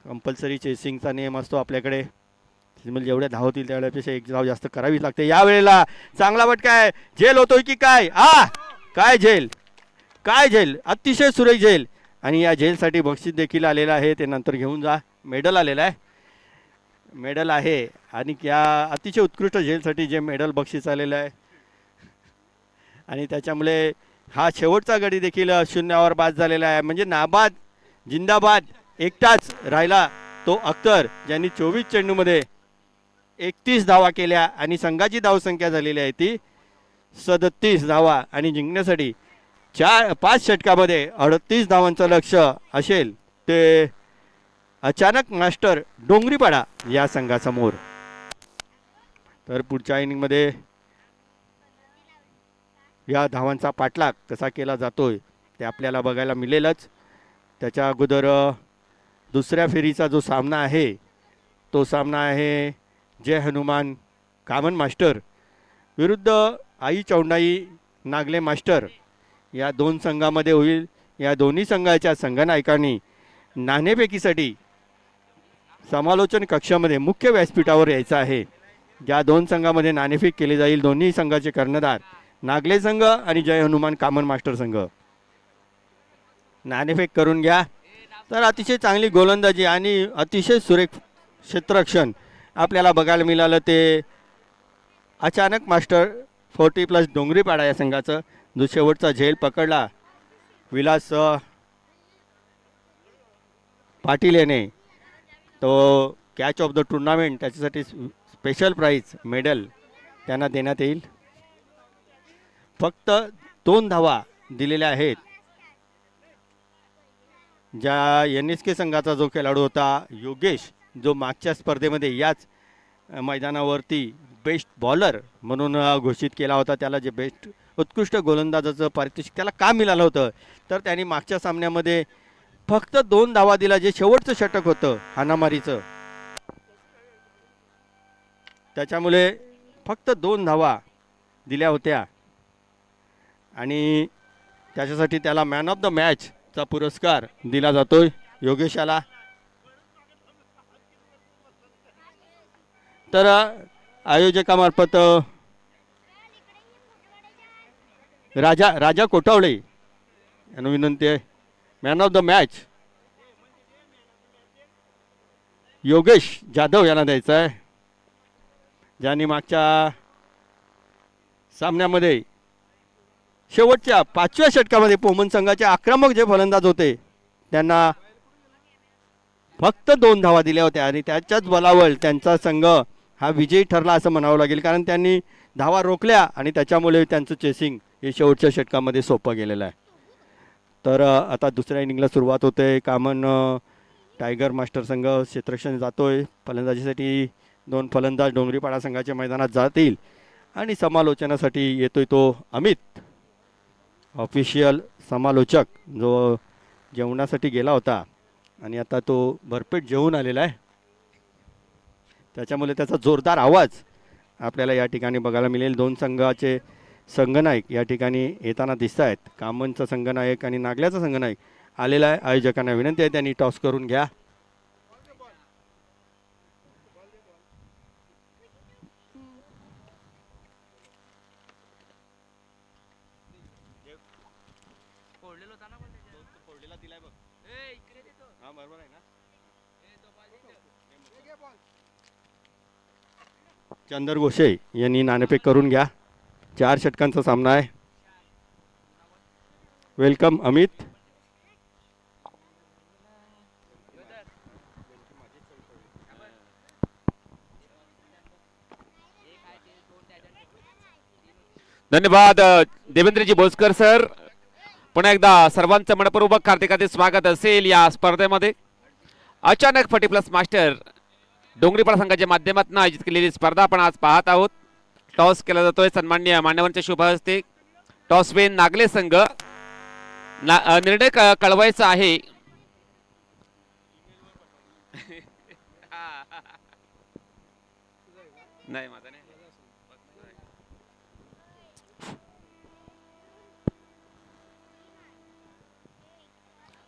कंपल्सरी चेसिंगचा नियम असतो आपल्याकडे, म्हणजे जेवढ्या धाव होतील तेवढ्यापेक्षा एक धाव जास्त करावीच लागते. यावेळेला चांगला फटका आहे, झेल होतोय की काय, काय झेल, काय झेल, अतिशय सुरेख झेल. आणि या झेलसाठी बक्षीस देखील आलेलं आहे, ते नंतर घेऊन जा. मेडल आलेलं आहे, मेडल आहे आणि या अतिशय उत्कृष्ट झेलसाठी जे मेडल बक्षीस आलेलं आहे आणि त्याच्यामुळे हा शेवटचा गडी देखील शून्यावर बाद झालेला आहे. म्हणजे नाबाद जिंदाबाद एकटाच राहिला तो अख्तर, ज्यांनी 24 चेंडूमध्ये 31 धावा केल्या आणि संघाची धावसंख्या झालेली आहे ती 37 धावा आणि जिंकण्यासाठी 5 षटकामध्ये 38 धावांचं लक्ष असेल ते अचानक मास्टर डोंगरीपाडा या संघासमोर. तर पुढच्या इनिंगमध्ये या धावांचा पाठलाग कसा केला जातोय ते आपल्याला बघायला मिळेलच. त्याच्या अगोदर दुसऱ्या फेरीचा जो सामना आहे तो सामना आहे जय हनुमान कामन मास्टर विरुद्ध आई चौंडाई नागले मास्टर या 2 संघामध्ये होईल. या दोन्ही संघाच्या संघनायकांनी नाणेफेकीसाठी समालोचन कक्षामध्ये मुख्य व्यासपीठावर यायचं आहे. ज्या 2 संघामध्ये नाणेफेक केली जाईल, दोन्ही संघाचे कर्णधार नागले संघ आणि जय हनुमान कामन मास्टर संघ. नाणेफेक करून घ्या. तर अतिशय चांगली गोलंदाजी आणि अतिशय सुरेख क्षेत्ररक्षण आपल्याला बघायला मिळालं ते अचानक मास्टर 40+ डोंगरीपाडा या संघाचं. जो शेवटचा झेल पकडला विलास पाटील याने, तो कॅच ऑफ द टुर्नामेंट, त्याच्यासाठी स्पेशल प्राईज मेडल त्यांना देण्यात येईल. फक्त 2 धावा दिलेल्या आहेत. ज्या NSK संघाचा जो खेळाडू होता योगेश, जो मागच्या स्पर्धेमध्ये याच मैदानावरती बेस्ट बॉलर म्हणून घोषित केला होता, त्याला जे बेस्ट उत्कृष्ट गोलंदाजाचं पारितोषिक त्याला का मिळालं होतं, तर त्यांनी मागच्या सामन्यामध्ये फक्त 2 धावा दिला, जे शेवटचं षटक होतं हाणामारीचं. त्याच्यामुळे फक्त 2 धावा दिल्या होत्या आणि त्याच्यासाठी त्याला मॅन ऑफ द मॅचचा पुरस्कार दिला जातोय योगेशाला. तर आयोजकामार्फत राजा कोटावळे यांना विनंती आहे, man of the match Yogesh Jadhav यांना द्यायचा आहे, ज्यांनी मागच्या सामन्यामध्ये शेवटच्या 5व्या षटकामध्ये पोमन संघाचे आक्रमक जे फलंदाज होते त्यांना फक्त 2 धावा दिल्या होत्या आणि त्याच्याच बलावर त्यांचा संघ हा विजयी ठरला असं म्हणावं लागेल, कारण त्यांनी धावा रोखल्या आणि त्याच्यामुळे त्यांचं चेसिंग हे शेवटच्या षटकामध्ये सोपं गेलेलं आहे. तर आता दुसऱ्या इनिंगला सुरुवात होते. कामन टायगर मास्टर संघ क्षेत्ररक्षण जातोय. फलंदाजीसाठी 2 फलंदाज डोंगरीपाडा संघाच्या मैदानात जातील आणि समालोचनासाठी येतोय तो अमित, ऑफिशियल समालोचक, जो जेवणासाठी गेला होता आणि आता तो भरपेट जेवून आलेला आहे. त्याच्यामुळे त्याचा जोरदार आवाज आपल्याला या ठिकाणी बघायला मिळेल. 2 संघाचे संघनायक या ठिकाणी येताना दिसत आहेत. कामनचा संघनायक आणि नागल्याचा संघनायक आलेला आहे. आयोजकांना विनंती आहे त्यांनी टॉस करून घ्या. चंदर गोशे यांनी नाणेफेक करून घ्या. 4 षटकांचा सामना आहे. वेलकम अमित. धन्यवाद देवेंद्रजी बोसकर सर. पुन्हा एकदा सर्वांचं मनपूर्वक हार्दिक स्वागत असेल या स्पर्धेमध्ये. अचानक 40+ मास्टर डोंगरीपाडा संघाच्या माध्यमातून आयोजित केलेली स्पर्धा आपण आज पाहत आहोत. टॉस केला जातोय सन्माननीय मान्यवरांच्या शुभ हस्ते. टॉसवेन नागले संघ. निर्णय कळवायचा आहे. नाही माझा नाही.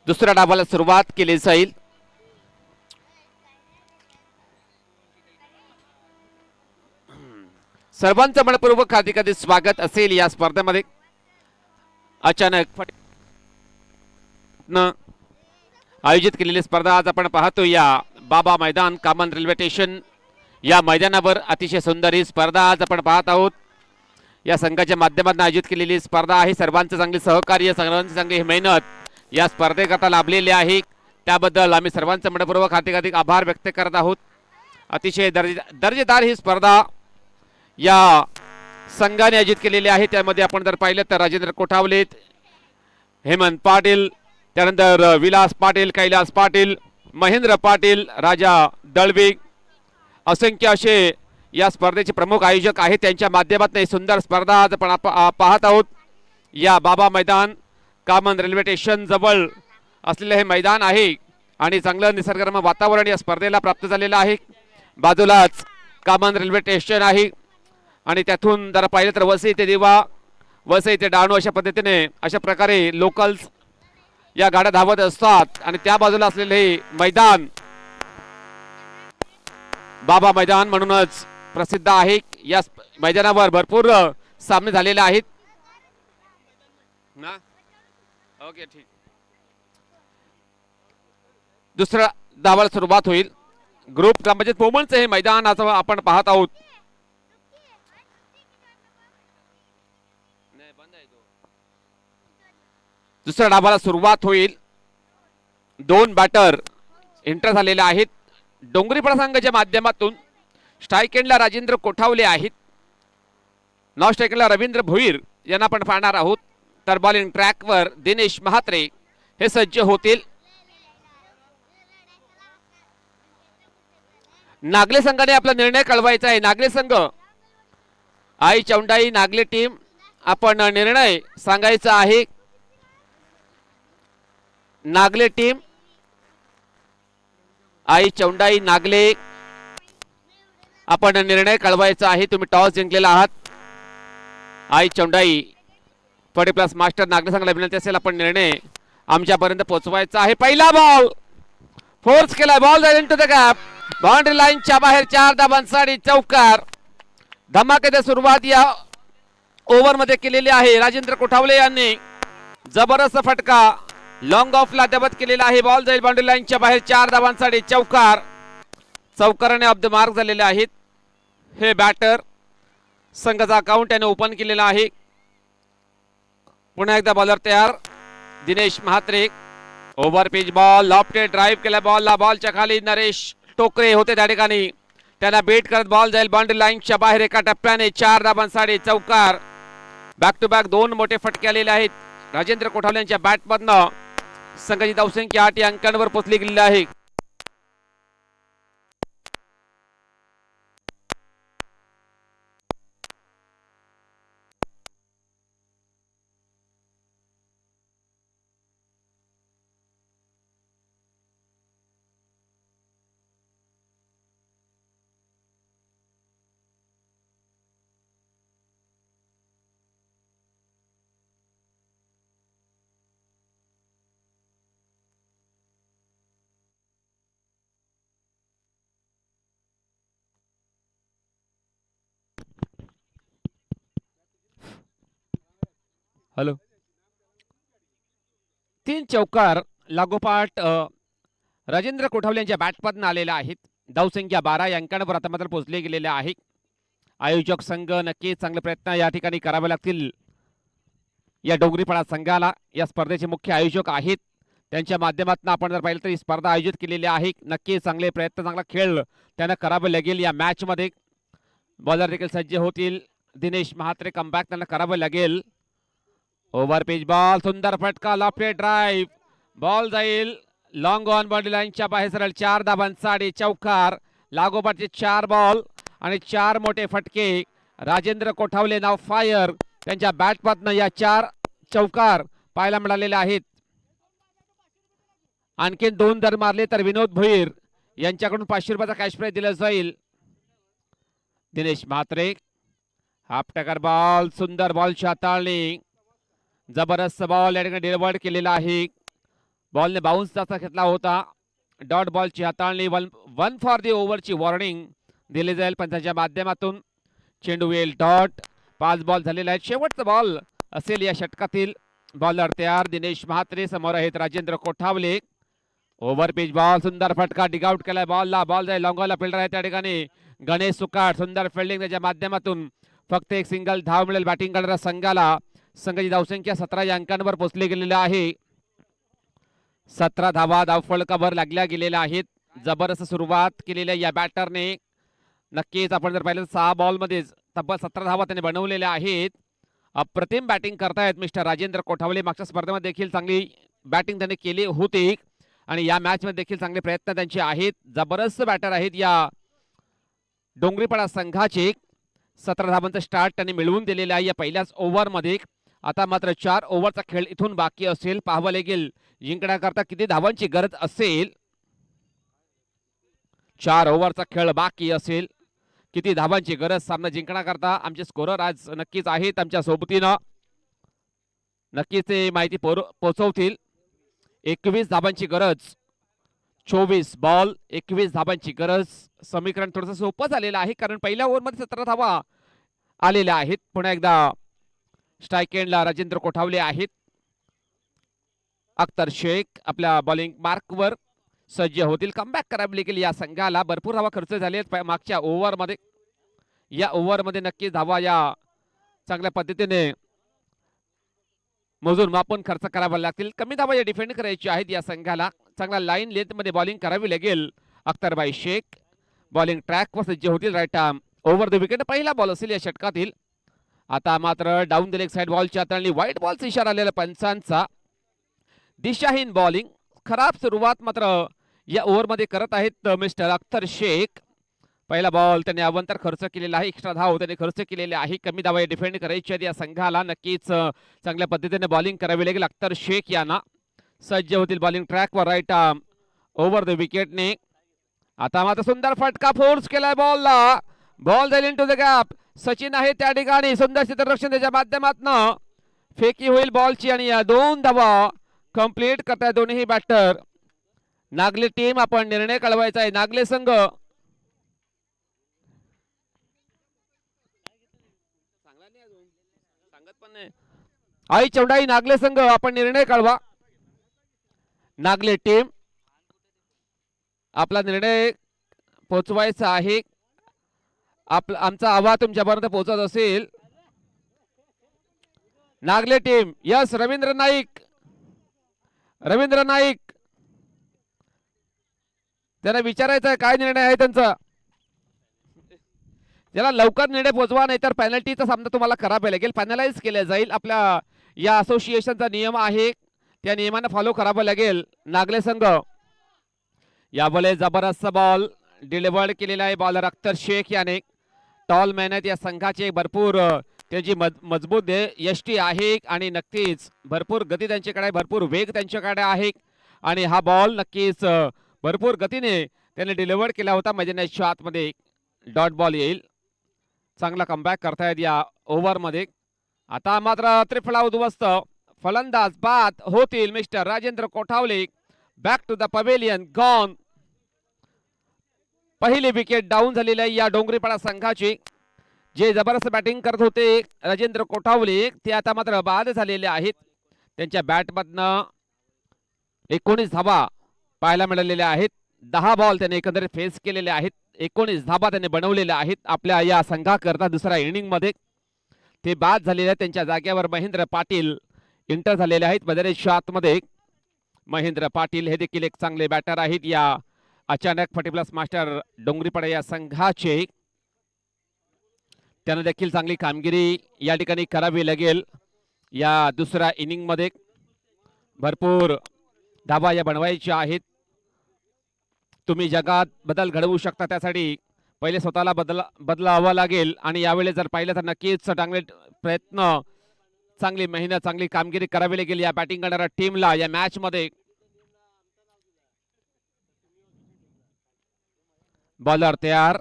दुसऱ्या डावाला सुरुवात केली जाईल. सर्वांचं मनपूर्वक हार्दिक स्वागत असेल या स्पर्धेमध्ये. अचानक आयोजित केलेली स्पर्धा आज आपण पाहतो या बाबा मैदान कामन रेल्वे स्टेशन या मैदानावर अतिशय सुंदर ही स्पर्धा आज आपण पाहत आहोत. या संघाच्या माध्यमातून आयोजित केलेली स्पर्धा आहे. सर्वांचं चांगले सहकार्य, सर्वांची चांगली मेहनत या स्पर्धेकरता लाभलेली आहे. त्याबद्दल आम्ही सर्वांचं मनपूर्वक हार्दिक आभार व्यक्त करत आहोत. अतिशय दर्जेदार ही स्पर्धा या संघाने आयोजित केलेली आहे. त्यामध्ये आपण जर पाहिलं तर राजेंद्र कोठावले, हेमंत पाटील, त्यानंतर विलास पाटील, कैलास पाटील, महेंद्र पाटील, राजा दळवी, असंख्य असे या स्पर्धेचे प्रमुख आयोजक आहेत. त्यांच्या माध्यमातून ही सुंदर स्पर्धा आज आपण पाहत आहोत. या बाबा मैदान कामन रेल्वे स्टेशन जवळ असलेले हे मैदान आहे आणि चांगलं निसर्गरम्य वातावरण या स्पर्धेला प्राप्त झालेलं आहे. बाजूलाच कामन रेल्वे स्टेशन आहे आणि त्यातून जरा पाहिलं तर वसई ते दिवा, वसई ते डहाणू अशा पद्धतीने अशा प्रकारे लोकल्स या गाड्या धावत असतात. आणि त्या बाजूला असलेले हे मैदान बाबा मैदान म्हणूनच प्रसिद्ध आहे. या मैदानावर भरपूर सामने झालेले आहेत ना. ओके ठीक. दुसऱ्या धावाला सुरुवात होईल. ग्रुप ग्रामपंचायत पोमनचं हे मैदान आज आपण पाहत आहोत. दुसऱ्या डावाला सुरुवात होईल. 2 बॅटर एंटर झालेले आहेत. डोंगरीपाडा संघाच्या माध्यमातून स्ट्राईक एंडला राजेंद्र कोठावले आहेत. नॉन स्ट्राईक एंडला रवींद्र भोईर यांना आपण पाहणार आहोत. तर बॉलिंग ट्रॅकवर दिनेश महात्रे हे सज्ज होतील. नागले संघाने आपला निर्णय कळवायचा आहे. नागले संघ, आई चौंडाई नागले टीम, आपण निर्णय सांगायचा आहे. नागले टीम, आई चौंडाई नागले, आपण निर्णय कळवायचा आहे. तुम्ही टॉस जिंकलेला आहात. आई चौंडाई पडे प्लस मास्टर नागरी संघाला विनंती असेल आपण निर्णय आमच्यापर्यंत पोहोचवायचा आहे. पहिला बॉल फोर्स केला, बॉल जाईल इनटू द गॅप, बाउंड्री लाईनच्या बाहेर 4 धावांसाठी चौकार. धमाकेदार सुरुवात या ओव्हर मध्ये केलेली आहे. राजेंद्र कोठावले यांनी जबरदस्त फटका लॉंग ऑफला दबत केलेला आहे. बॉल जाईल बाउंड्री लाईनच्या बाहेर 4 धावांसाठी चौकार. चौकाराने ऑफ द मार्क झालेले आहेत हे बॅटर. संघाचा अकाउंट याने ओपन केलेला आहे. पुन्हा एकदा बॉलर तयार Dinesh Mhatre. Over pitch ball lofted drive केला बॉलला. बॉलच्या खाली नरेश टोकरे होते त्या ठिकाणी. त्यांना बेट करत बॉल जाईल बाउंड्री लाईनच्या बाहेर एका टप्प्याने 4 धावांसाठी चौकार. बॅक टू बॅक 2 मोठे फटके आलेले आहेत राजेंद्र कोठावले यांच्या बॅटमधनं. संघाची धावसंख्या 8 अंकांवर पोहोचली गेलेली आहे. हॅलो 3 चौकार लागोपाठ राजेंद्र कोठावले यांच्या बॅटमधून आलेल्या आहेत. धावसंख्या 12 अंकांवर आता मात्र पोहोचले गेलेले आहे. आयोजक संघ नक्कीच चांगले प्रयत्न या ठिकाणी करावे लागतील. या डोंगरीपाडा संघाला या स्पर्धेचे मुख्य आयोजक आहेत. त्यांच्या माध्यमातून आपण जर पाहिलं तर ही स्पर्धा आयोजित केलेली आहे. नक्कीच चांगले प्रयत्न चांगला खेळ त्यांना करावे लागेल. या मॅच मध्ये बॉलर देखील सज्ज होतील. दिनेश म्हात्रे कमबॅक त्यांना करावे लागेल. ओव्हर पिच बॉल सुंदर फटका लॉफ्टेड ड्राईव्ह. बॉल जाईल लॉंग ऑन बाउंड्री लाईनच्या बाहेर सरळ 4 धावांसाठी चौकार. लागोपाठचे 4 बॉल आणि 4 मोठे फटके. राजेंद्र कोठावले नाव फायर त्यांच्या बॅटमधनं या 4 चौकार पाहायला मिळालेले आहेत. आणखी 2 जर मारले तर विनोद भोईर यांच्याकडून 500 रुपयाचा कॅश प्राइज दिला जाईल. दिनेश म्हात्रे हाफ टकर बॉल सुंदर बॉलची हाताळणी. जबरदस्त बॉल या ठिकाणी डिलिव्हर्ड केलेला आहे. बॉलने बाउन्स जास्त घेतला होता. डॉट बॉलची हाताळणी 1 फॉर दी ओव्हरची वॉर्निंग दिली जाईल पंचांच्या माध्यमातून. चेंडू येईल डॉट. 5 बॉल झालेले आहेत. शेवटचा बॉल असेल या षटकातील. बॉलर तयार दिनेश म्हात्रे समोर आहेत राजेंद्र कोठावले. ओव्हर पिच बॉल सुंदर फटका डिगआउट केलाय बॉलला. बॉल जाईल लॉंगॉला फिल्डर आहे त्या ठिकाणी गणेश सुकाट. सुंदर फिल्डिंग त्याच्या माध्यमातून फक्त एक सिंगल धाव मिळेल बॅटिंग करणाऱ्या संघाला. संघाची धावसंख्या 17 या अंकांवर पोहोचली गेलेली आहे. 17 धावा धावफलकावर लागल्या गेलेल्या आहेत. जबरदस्त सुरुवात केलेल्या या बॅटरने. नक्कीच आपण जर पाहिलं 6 बॉल मध्ये तब्बल 17 धावा त्याने बनवलेल्या आहेत. अप्रतिम बॅटिंग करतायत मिस्टर राजेंद्र कोठावले. मागच्या स्पर्धेमध्ये देखील चांगली बॅटिंग त्यांनी केली होती आणि या मॅच मध्ये देखील चांगले प्रयत्न त्यांचे आहेत. जबरदस्त बॅटर आहेत या डोंगरीपाडा संघाचे. 17 धावांचा स्टार्ट त्यांनी मिळवून दिलेला आहे या पहिल्याच ओव्हर मध्ये. आता मात्र 4 ओव्हरचा खेळ इथून बाकी असेल. पाहावं लागेल जिंकण्याकरता किती धावांची गरज असेल. 4 ओव्हरचा खेळ बाकी असेल. किती धावांची गरज सामना जिंकण्याकरता. आमचे स्कोरर आज नक्कीच आहेत आमच्या सोबतीनं. नक्कीच ते माहिती पोहोचवतील. 21 धावांची गरज. 24 बॉल 21 धावांची गरज. समीकरण थोडंसं सोपं झालेलं आहे कारण पहिल्या ओव्हरमध्ये 17 धावा आलेल्या आहेत. पुन्हा एकदा स्ट्राईक एंडला राजेंद्र कोठावले आहेत. अख्तर शेख आपल्या बॉलिंग मार्कवर सज्ज होतील. कमबॅक करावी लागेल या संघाला. भरपूर धावा खर्च झाले आहेत मागच्या ओव्हरमध्ये. या ओव्हरमध्ये नक्की धावा या चांगल्या पद्धतीने मोजून मापून खर्च करावा लागतील. कमी धावा या डिफेंड करायची आहेत या संघाला. चांगला लाईन लेंथ मध्ये बॉलिंग करावी लागेल. अख्तरबाई शेख बॉलिंग ट्रॅकवर सज्ज होतील. Right arm over the wicket पहिला बॉल असेल या षटकातील. आता मात्र डाऊन द लेग साइड बॉलची हाताळणी. व्हाईट बॉलचा इशारा आलेला पंचांचा. दिशाहीन बॉलिंग. खराब सुरुवात मात्र या ओव्हरमध्ये करत आहेत मिस्टर अख्तर शेख. पहिला बॉल त्यांनी अवंतर खर्च केलेला आहे. एक्स्ट्रा धाव त्यांनी खर्च केलेले आहे. कमी धावा डिफेंड करायची आहेत या संघाला. नक्कीच चांगल्या पद्धतीने बॉलिंग करावी लागेल. अख्तर शेख यांना सज्ज होतील बॉलिंग ट्रॅकवर. राईट आर्म ओव्हर द विकेटने. आता मात्र सुंदर फटका फोर्स केलाय बॉलला. बॉल जाईल इनटू द गॅप. सचिन आहे त्या ठिकाणी, सुंदर क्षेत्ररक्षण त्याच्या माध्यमातून फेकी होईल बॉलची आणि या 2 धावा कंप्लीट करताय दोन्ही बॅटर. नागले टीम आपण निर्णय कळवायचा आहे. नागले संघ आई चौडाई नागले संघ आपण निर्णय कळवा. नागले टीम आपला निर्णय पोहोचवायचा आहे. आमचा आवाज तुमच्यापर्यंत पोहोचत असेल. नागले टीम यस रवींद्र नाईक, रवींद्र नाईक त्यांना विचारायचं आहे काय निर्णय आहे त्यांचा. त्याला लवकर निर्णय पोहोचवा, नाहीतर पेनल्टीचा सामना तुम्हाला करावा लागेल, फायनलाइज केला जाईल. आपल्या या असोसिएशनचा नियम आहे, त्या नियमाने फॉलो करावा लागेल. नागले संघ यावेळी जबरदस्त बॉल डिलिव्हर्ड केलेला आहे बॉलर अख्तर शेख याने. टॉल मेहनत या संघाचे भरपूर त्याची मजबूत यष्टी आहे आणि नक्कीच भरपूर गती त्यांच्याकडे, भरपूर वेग त्यांच्याकडे आहे आणि हा बॉल नक्कीच भरपूर गतीने त्याने डिलिव्हर्ड केला होता. मैदानाच्या आतमध्ये डॉट बॉल येईल. चांगला कमबॅक करतायत या ओव्हरमध्ये. आता मात्र त्रिफळा उद्ध्वस्त, फलंदाज बाद होतील mister Rajendra Kothawale. Back to the pavilion gone. पहिली विकेट डाऊन झालेली आहे या डोंगरीपाडा संघाची. जे जबरदस्त बॅटिंग करत होते राजेंद्र कोठावले ते आता मात्र बाद झालेले आहेत. त्यांच्या बॅटमधनं 19 धावा पाहायला मिळालेल्या आहेत. 10 बॉल त्याने एकंदरीत फेस केलेले आहेत. 19 धाबा त्याने बनवलेल्या आहेत आपल्या या संघाकरता. दुसऱ्या इनिंग मध्ये ते बाद झालेले आहेत. त्यांच्या जागेवर महेंद्र पाटील इंटर झालेले आहेत. बदरेच्या आतमध्ये महेंद्र पाटील हे देखील एक चांगले बॅटर आहेत या अचानक 40+ मास्टर डोंगरीपाडा या संघाचे. त्यांना देखील चांगली कामगिरी या ठिकाणी करावी लागेल. या दुसऱ्या इनिंग मध्ये भरपूर धाबा या बनवायच्या आहेत. तुम्ही जगात बदल घडवू शकता, त्यासाठी पहिले स्वतःला बदलावं लागेल आणि यावेळी जर पाहिलं तर नक्कीच चांगले प्रयत्न, चांगली मेहनत, चांगली कामगिरी करावी लागेल या बॅटिंग करणाऱ्या टीमला या मॅच मध्ये. बॉलर तयार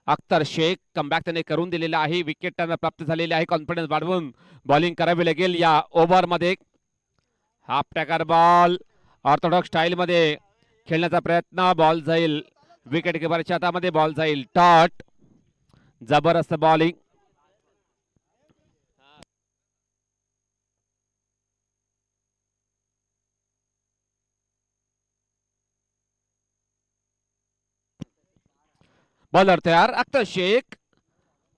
अख्तर शेख. कमबॅक त्याने करून दिलेला आहे. विकेट त्यांना प्राप्त झालेली आहे. कॉन्फिडन्स वाढवून बॉलिंग करावी लागेल या ओव्हर मध्ये. Half tracker ball Orthodox style मध्ये खेळण्याचा प्रयत्न. बॉल जाईल विकेट किपरच्या हातामध्ये, बॉल जाईल डॉट. जबरदस्त बॉलिंग. बॉलर तयार अख्तर शेख.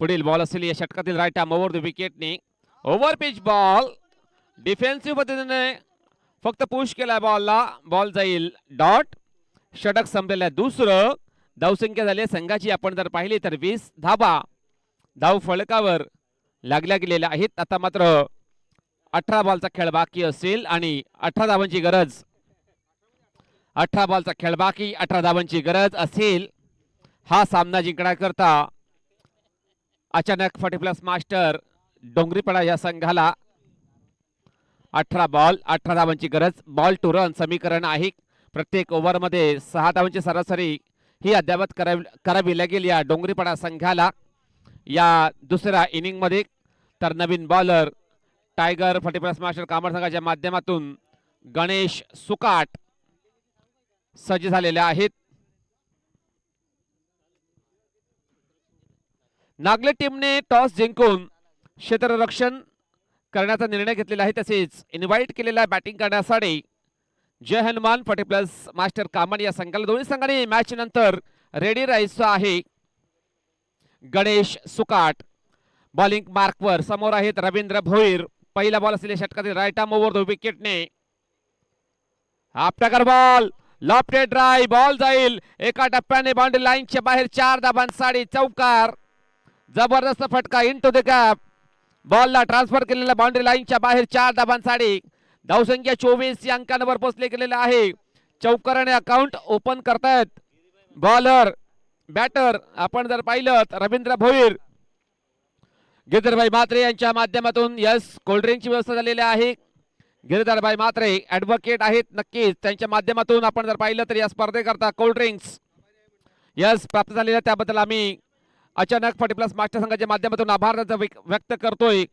पुढील बॉल असेल या षटकातील राईट आर्म ओव्हर द विकेटने. ओव्हर पिच बॉल डिफेन्सिव्ह पद्धतीने फक्त पुश केला बॉलला, बॉल जाईल डॉट. षटक संपलेलं आहे दुसरं. धावसंख्या झाली संघाची आपण जर पाहिली तर 20 धाबा धाव फलकावर लागल्या गेलेल्या आहेत. आता मात्र 18 बॉलचा खेळ बाकी असेल आणि 18 धावांची गरज. 18 बॉलचा खेळ बाकी, 18 धावांची गरज असेल हा सामना जिंकण्याकरता. अचानक 40+ मास्टर डोंगरीपाडा या संघाला 18 बॉल 18 धावांची गरज. बॉल टू रन समीकरण आहे. प्रत्येक ओव्हरमध्ये 6 धावांची सरासरी ही अद्यावत करावी लागेल या डोंगरीपाडा संघाला या दुसऱ्या इनिंग मध्ये. तर नवीन बॉलर टायगर 40+ मास्टर कामर संघाच्या माध्यमातून गणेश सुकाट सज्ज झालेले आहेत. नागले टीमने टॉस जिंकून क्षेत्ररक्षण करण्याचा निर्णय घेतलेला आहे. तसेच इन्व्हाइट केलेला बॅटिंग करण्यासाठी जय हनुमान 40+ मास्टर कामन या संघाला दोन्ही संघांनी मॅच नंतर रेडी राहायचं आहे. गणेश सुकाट बॉलिंग मार्कवर समोर आहेत रवींद्र भोईर. पहिला बॉल असलेल्या षटकातील राईट आर्म ओव्हर द विकेटने. Half tracker ball lofted drive. Ball जाईल एका टप्प्याने बाउंड्री लाईनच्या बाहेर. 4 धाबांसाठी चौकार. जबरदस्त फटका इनटू द गॅप. बॉलला ट्रान्सफर केलेला बाउंड्री लाईनच्या बाहेर 4 धाबांसाठी. धावसंख्या 24 या अंकांवर पोहोचले गेलेला आहे. चौकाराने अकाउंट ओपन करतायत बॉलर बॅटर. आपण जर पाहिलं तर रवींद्र भोईर, गिरधरभाई म्हात्रे यांच्या माध्यमातून यस कोल्ड्रिंकची व्यवस्था झालेली आहे. गिरधरभाई म्हात्रे ऍडव्होकेट आहेत. नक्कीच त्यांच्या माध्यमातून आपण जर पाहिलं तर या स्पर्धेकरता कोल्ड्रिंक्स यस प्राप्त झालेल्या त्याबद्दल आम्ही अचानक 40 प्लस मास्टर संघाच्या माध्यमातून आभार त्यांचा व्यक्त करतोय.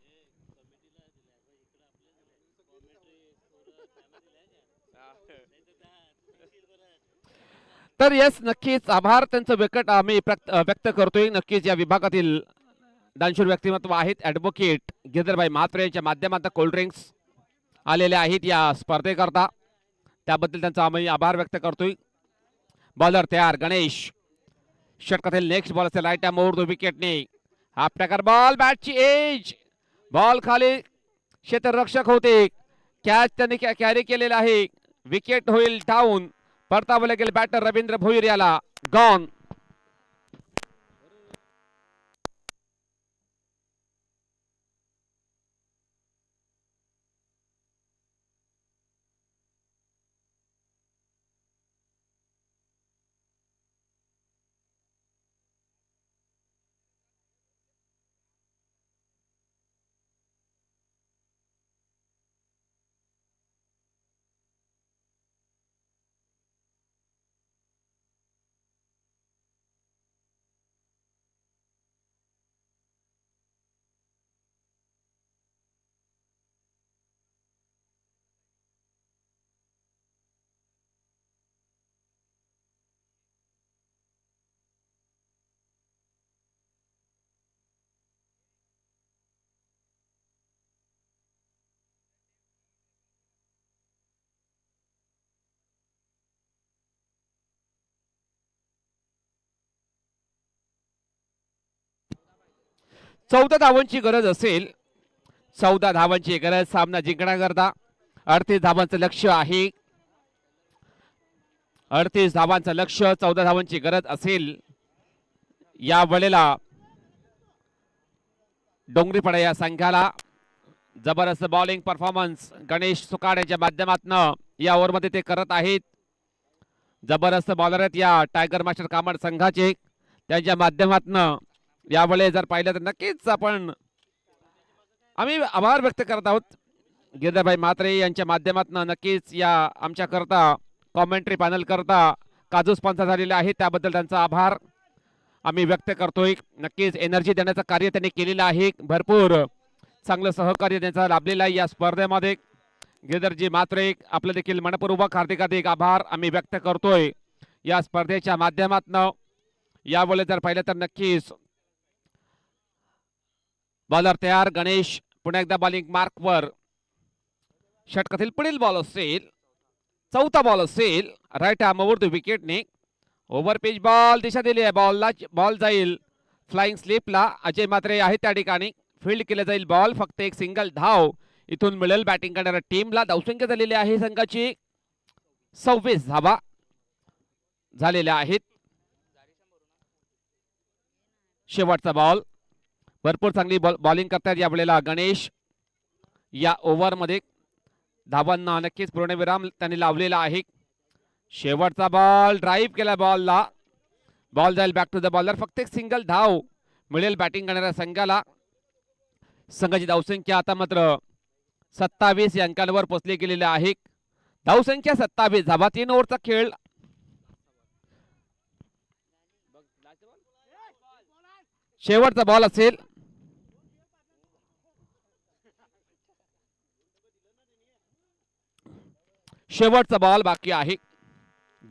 तर यस, नक्कीच आभार त्यांचं आम्ही व्यक्त करतोय. नक्कीच या विभागातील दानशूर व्यक्तिमत्व आहेत ॲडव्होकेट गिरधरभाई म्हात्रे यांच्या माध्यमातून कोल्ड ड्रिंक्स आलेले आहेत या स्पर्धेकरता, त्याबद्दल त्यांचा आम्ही आभार व्यक्त करतोय. बॉलर तयार गणेश. षटकातील नेक्स्ट बॉल असेल राईट मोर दो विकेटने. हा प्रकार बॉल बॅटची एज, बॉल खाली क्षेत्ररक्षक होते, कॅच त्यांनी कॅरी केलेला आहे. विकेट होईल डाऊन. परतावले गेले बॅटर रवींद्र भोईर याला. गॉन. चौदा धावांची गरज असेल, 14 धावांची गरज सामना जिंकण्याकरता. 38 धावांचं लक्ष आहे. 38 धावांचं लक्ष, 14 धावांची गरज असेल. या वेळेला डोंगरीपाडा या संघाला जबरदस्त बॉलिंग परफॉर्मन्स गणेश सुकाड यांच्या माध्यमातून या ओव्हरमध्ये ते करत आहेत. जबरदस्त बॉलर आहेत या टायगर मास्टर कामड संघाचे. त्यांच्या माध्यमातून यावेळी जर पाहिलं तर नक्कीच आम्ही आभार व्यक्त करत आहोत गिरधरभाई म्हात्रे यांच्या माध्यमातून. नक्कीच या आमच्या करता कॉमेंट्री पॅनल करता काजू स्पॉन्सर झालेले आहे, त्याबद्दल त्यांचा आभार आम्ही व्यक्त करतोय. नक्कीच एनर्जी देण्याचं कार्य त्यांनी केलेलं आहे. भरपूर चांगलं सहकार्य त्यांचा लाभलेलं आहे या स्पर्धेमध्ये. गिरधरजी म्हात्रे आपलं देखील मनपूर्वक हार्दिक आभार आम्ही व्यक्त करतोय या स्पर्धेच्या माध्यमातून. यावेळी जर पाहिलं तर नक्कीच बॉलर तयार गणेश. पुन्हा एकदा बॉलिंग मार्कवर. षटकातील पुढील बॉल असेल, चौथा बॉल असेल राईट आर्मवर विकेटने. ओव्हर पिच बॉल दिशा दिली आहे बॉलला. बॉल जाईल फ्लाइंग स्लिपला. अजय म्हात्रे आहे त्या ठिकाणी. फील्ड केलं जाईल बॉल. फक्त एक सिंगल धाव इथून मिळेल बॅटिंग करणाऱ्या टीमला. धावसंख्या झालेली आहे संघाची 26 धावा झालेल्या आहेत. शेवटचा बॉल. भरपूर चांगली बॉलिंग करतात या वेळेला गणेश. या ओव्हरमध्ये धावांना नक्कीच पूर्णविराम त्यांनी लावलेला आहे. शेवटचा बॉल ड्राईव्ह केला बॉलला. बॉल जाईल बॅक टू द बॉलर. फक्त एक सिंगल धाव मिळेल बॅटिंग करणाऱ्या संघाला. संघाची धावसंख्या आता मात्र 27 या अंकांवर पोहोचली गेलेली आहे. धावसंख्या 27 धावा. 3 ओव्हरचा खेळ. शेवटचा बॉल असेल. शेवटचा बॉल बाकी आहे.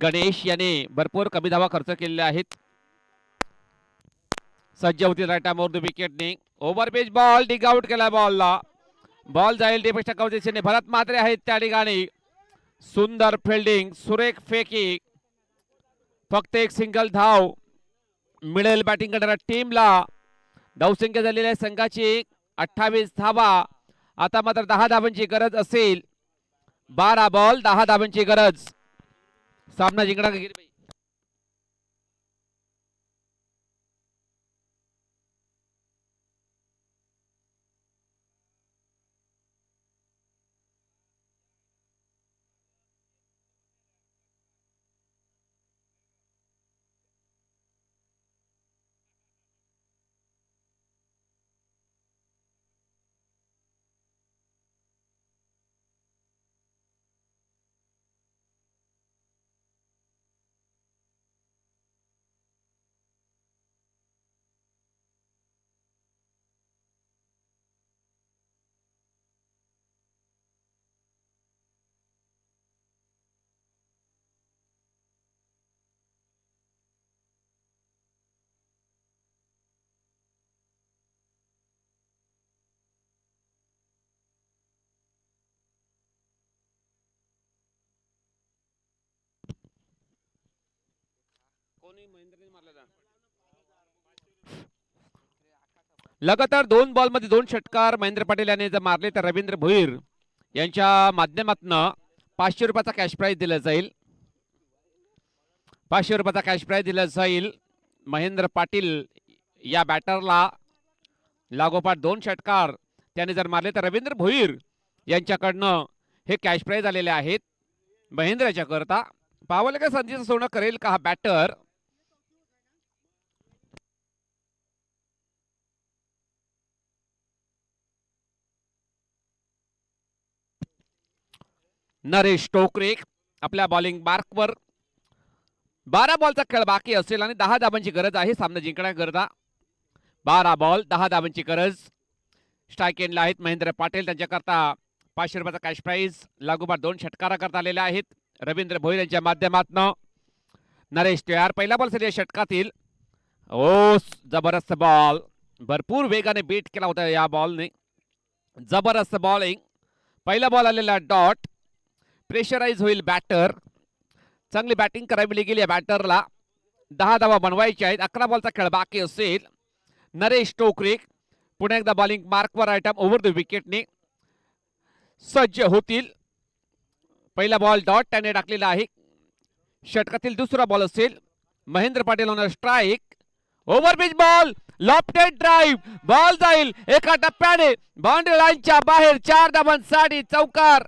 गणेश याने भरपूर कमी धावा खर्च केलेल्या आहेत. सज्ज होती राईट आर्मवर विकेटने. Over pitch ball dig out केला बॉलला. बॉल जाईल डिपेक्षा कव्हर दिशेने. भरत म्हात्रे आहेत त्या ठिकाणी. सुंदर फिल्डिंग, सुरेख फेकी. फक्त एक सिंगल धाव मिळेल बॅटिंग करणाऱ्या टीमला. धावसंख्या झालेली आहे संघाची 28 धावा. आता मात्र 10 धावांची गरज असेल. 12 बॉल 10 धावांची गरज. सामना जिंकणार लगातार 2 बॉलमध्ये 2 षटकार महेंद्र पाटील यांनी जर मारले तर रवींद्र भोईर यांच्या माध्यमातून 500 रुपयाचा कॅश प्राइज दिला जाईल. 500 रुपयाचा कॅश प्राइज दिला जाईल. महेंद्र पाटील या बॅटरला लागोपाठ 2 षटकार त्याने जर मारले तर रवींद्र भोईर यांच्याकडनं हे कॅश प्राइज आलेले आहेत महेंद्रच्या करता. पावलं का संधीचं सोनं करेल का हा बॅटर. नरेश टोकरे आपल्या बॉलिंग मार्कवर. 12 बॉलचा खेळ बाकी असेल आणि 10 धाबांची गरज आहे सामना जिंकण्याकरता. 12 बॉल 10 धाबांची गरज. स्ट्राईक एंडला आहेत महेंद्र पाटील. त्यांच्याकरता 500 रुपयाचा कॅश प्राइज लागोपाठ 2 षटकार करता आलेले आहेत रवींद्र भोईर यांच्या माध्यमातून. नरेश तयार. पहिला बॉल सर या षटकातील. ओ जबरदस्त बॉल. भरपूर वेगाने बीट केला होता या बॉलने. जबरदस्त बॉलिंग. पहिला बॉल आलेला डॉट. प्रेशराइज होईल बॅटर. चांगली बॅटिंग करावी लागेल या बॅटरला. 10 धावा बनवायच्या आहेत. 11 बॉलचा खेळ बाकी असेल. नरेश टोकरे पुन्हा एकदा बॉलिंग मार्कवर आयटम ओव्हर द विकेटने सज्ज होतील. पहिला बॉल डॉट त्याने टाकलेला आहे. षटकातील दुसरा बॉल असेल. महेंद्र पाटील होणार strike. Over pitch ball. Lofted drive. Ball जाईल एका टप्प्याने बाउंड्री लाईनच्या बाहेर. 4 धावांसाठी चौकार.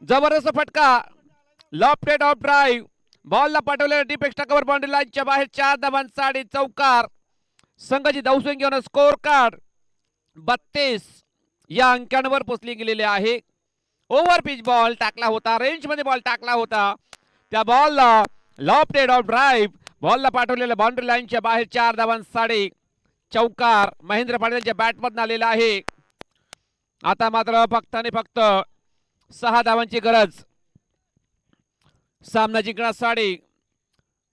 जबरदस्त फटका. Lofted of drive. बॉलला पाठवलेला डीप एक्स्ट्रा कव्हर बाउंड्री लाईनच्या बाहेर. 4 धावांसाठी चौकार. संघाची धावसंख्या घेऊन स्कोर कार्ड 32 या अंकांवर पोचली गेलेले आहे. ओव्हर पिच बॉल टाकला होता. रेंज मध्ये बॉल टाकला होता. त्या बॉलला लॉफ्टेड ऑफ ड्राईव्ह. बॉलला पाठवलेल्या बाउंड्री लाईनच्या बाहेर. 4 धावांसाठी चौकार महेंद्र पाटीलच्या बॅटमधून आलेला आहे. आता मात्र फक्त आणि फक्त 6 धावांची गरज सामना जिंकण्यासाठी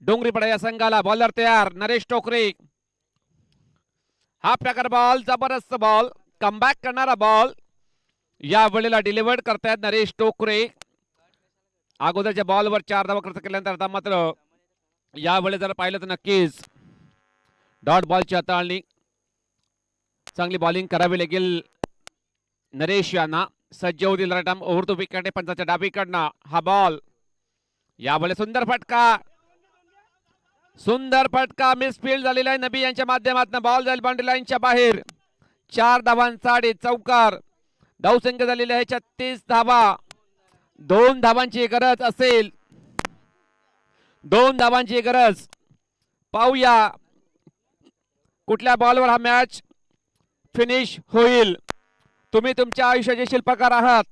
डोंगरीपाडा या संघाला. बॉलर तयार नरेश टोकरे. हा प्रकार बॉल जबरदस्त बॉल. कमबॅक करणारा बॉल या वेळेला डिलिव्हर्ड करतायत नरेश टोकरे. अगोदरच्या बॉलवर 4 धावा खर्च केल्यानंतर आता मात्र या वेळेला जर पाहिलं तर नक्कीच डॉट बॉलची हाताळणी. चांगली बॉलिंग करावी लागेल नरेश यांना. सज्ज होतील रटम ओव्हर टू विकेट. पंचाच्या डावीकडनं हा बॉल. यावेळेस सुंदर फटका. सुंदर फटका मिसफील्ड झालेला आहे नबी यांच्या माध्यमातून. बॉल जाईल बाउंड्री लाईनच्या बाहेर. 4 धावांसाठी चौकार. धावसंख्या झालेली आहे 36 धावा. 2 धावांची गरज असेल. 2 धावांची गरज. पाहूया कुठल्या बॉलवर हा मॅच फिनिश होईल. तुम्ही तुमच्या आयुष्याचे शिल्पकार आहात.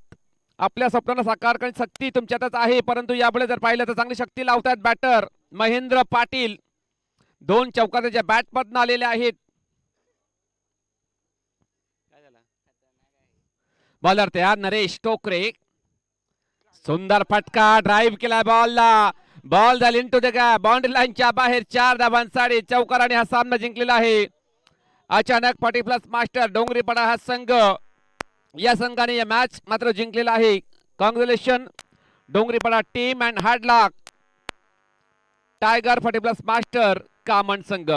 आपल्या स्वप्नांना साकार करण्याची शक्ती तुमच्यातच आहे. परंतु यापुढे जर पाहिलं तर चांगली शक्ती लावतात बॅटर महेंद्र पाटील. 2 चौकार त्याच्या बॅटमधून आलेले आहेत. बॉलर तयार नरेश टोकरे. सुंदर फटका. ड्राईव्ह केला बॉलला. बॉल झाली इंटू द गॅप. बाउंड्री लाईनच्या बाहेर. 4 धावांसाठी चौकार आणि हा सामना जिंकलेला आहे. अचानक 40 प्लस मास्टर डोंगरीपाडा हा संघ. या संघाने या मॅच मात्र जिंकलेला आहे. Congratulation Dongripada team and hard luck. Tiger 40 plus master कामन संघ.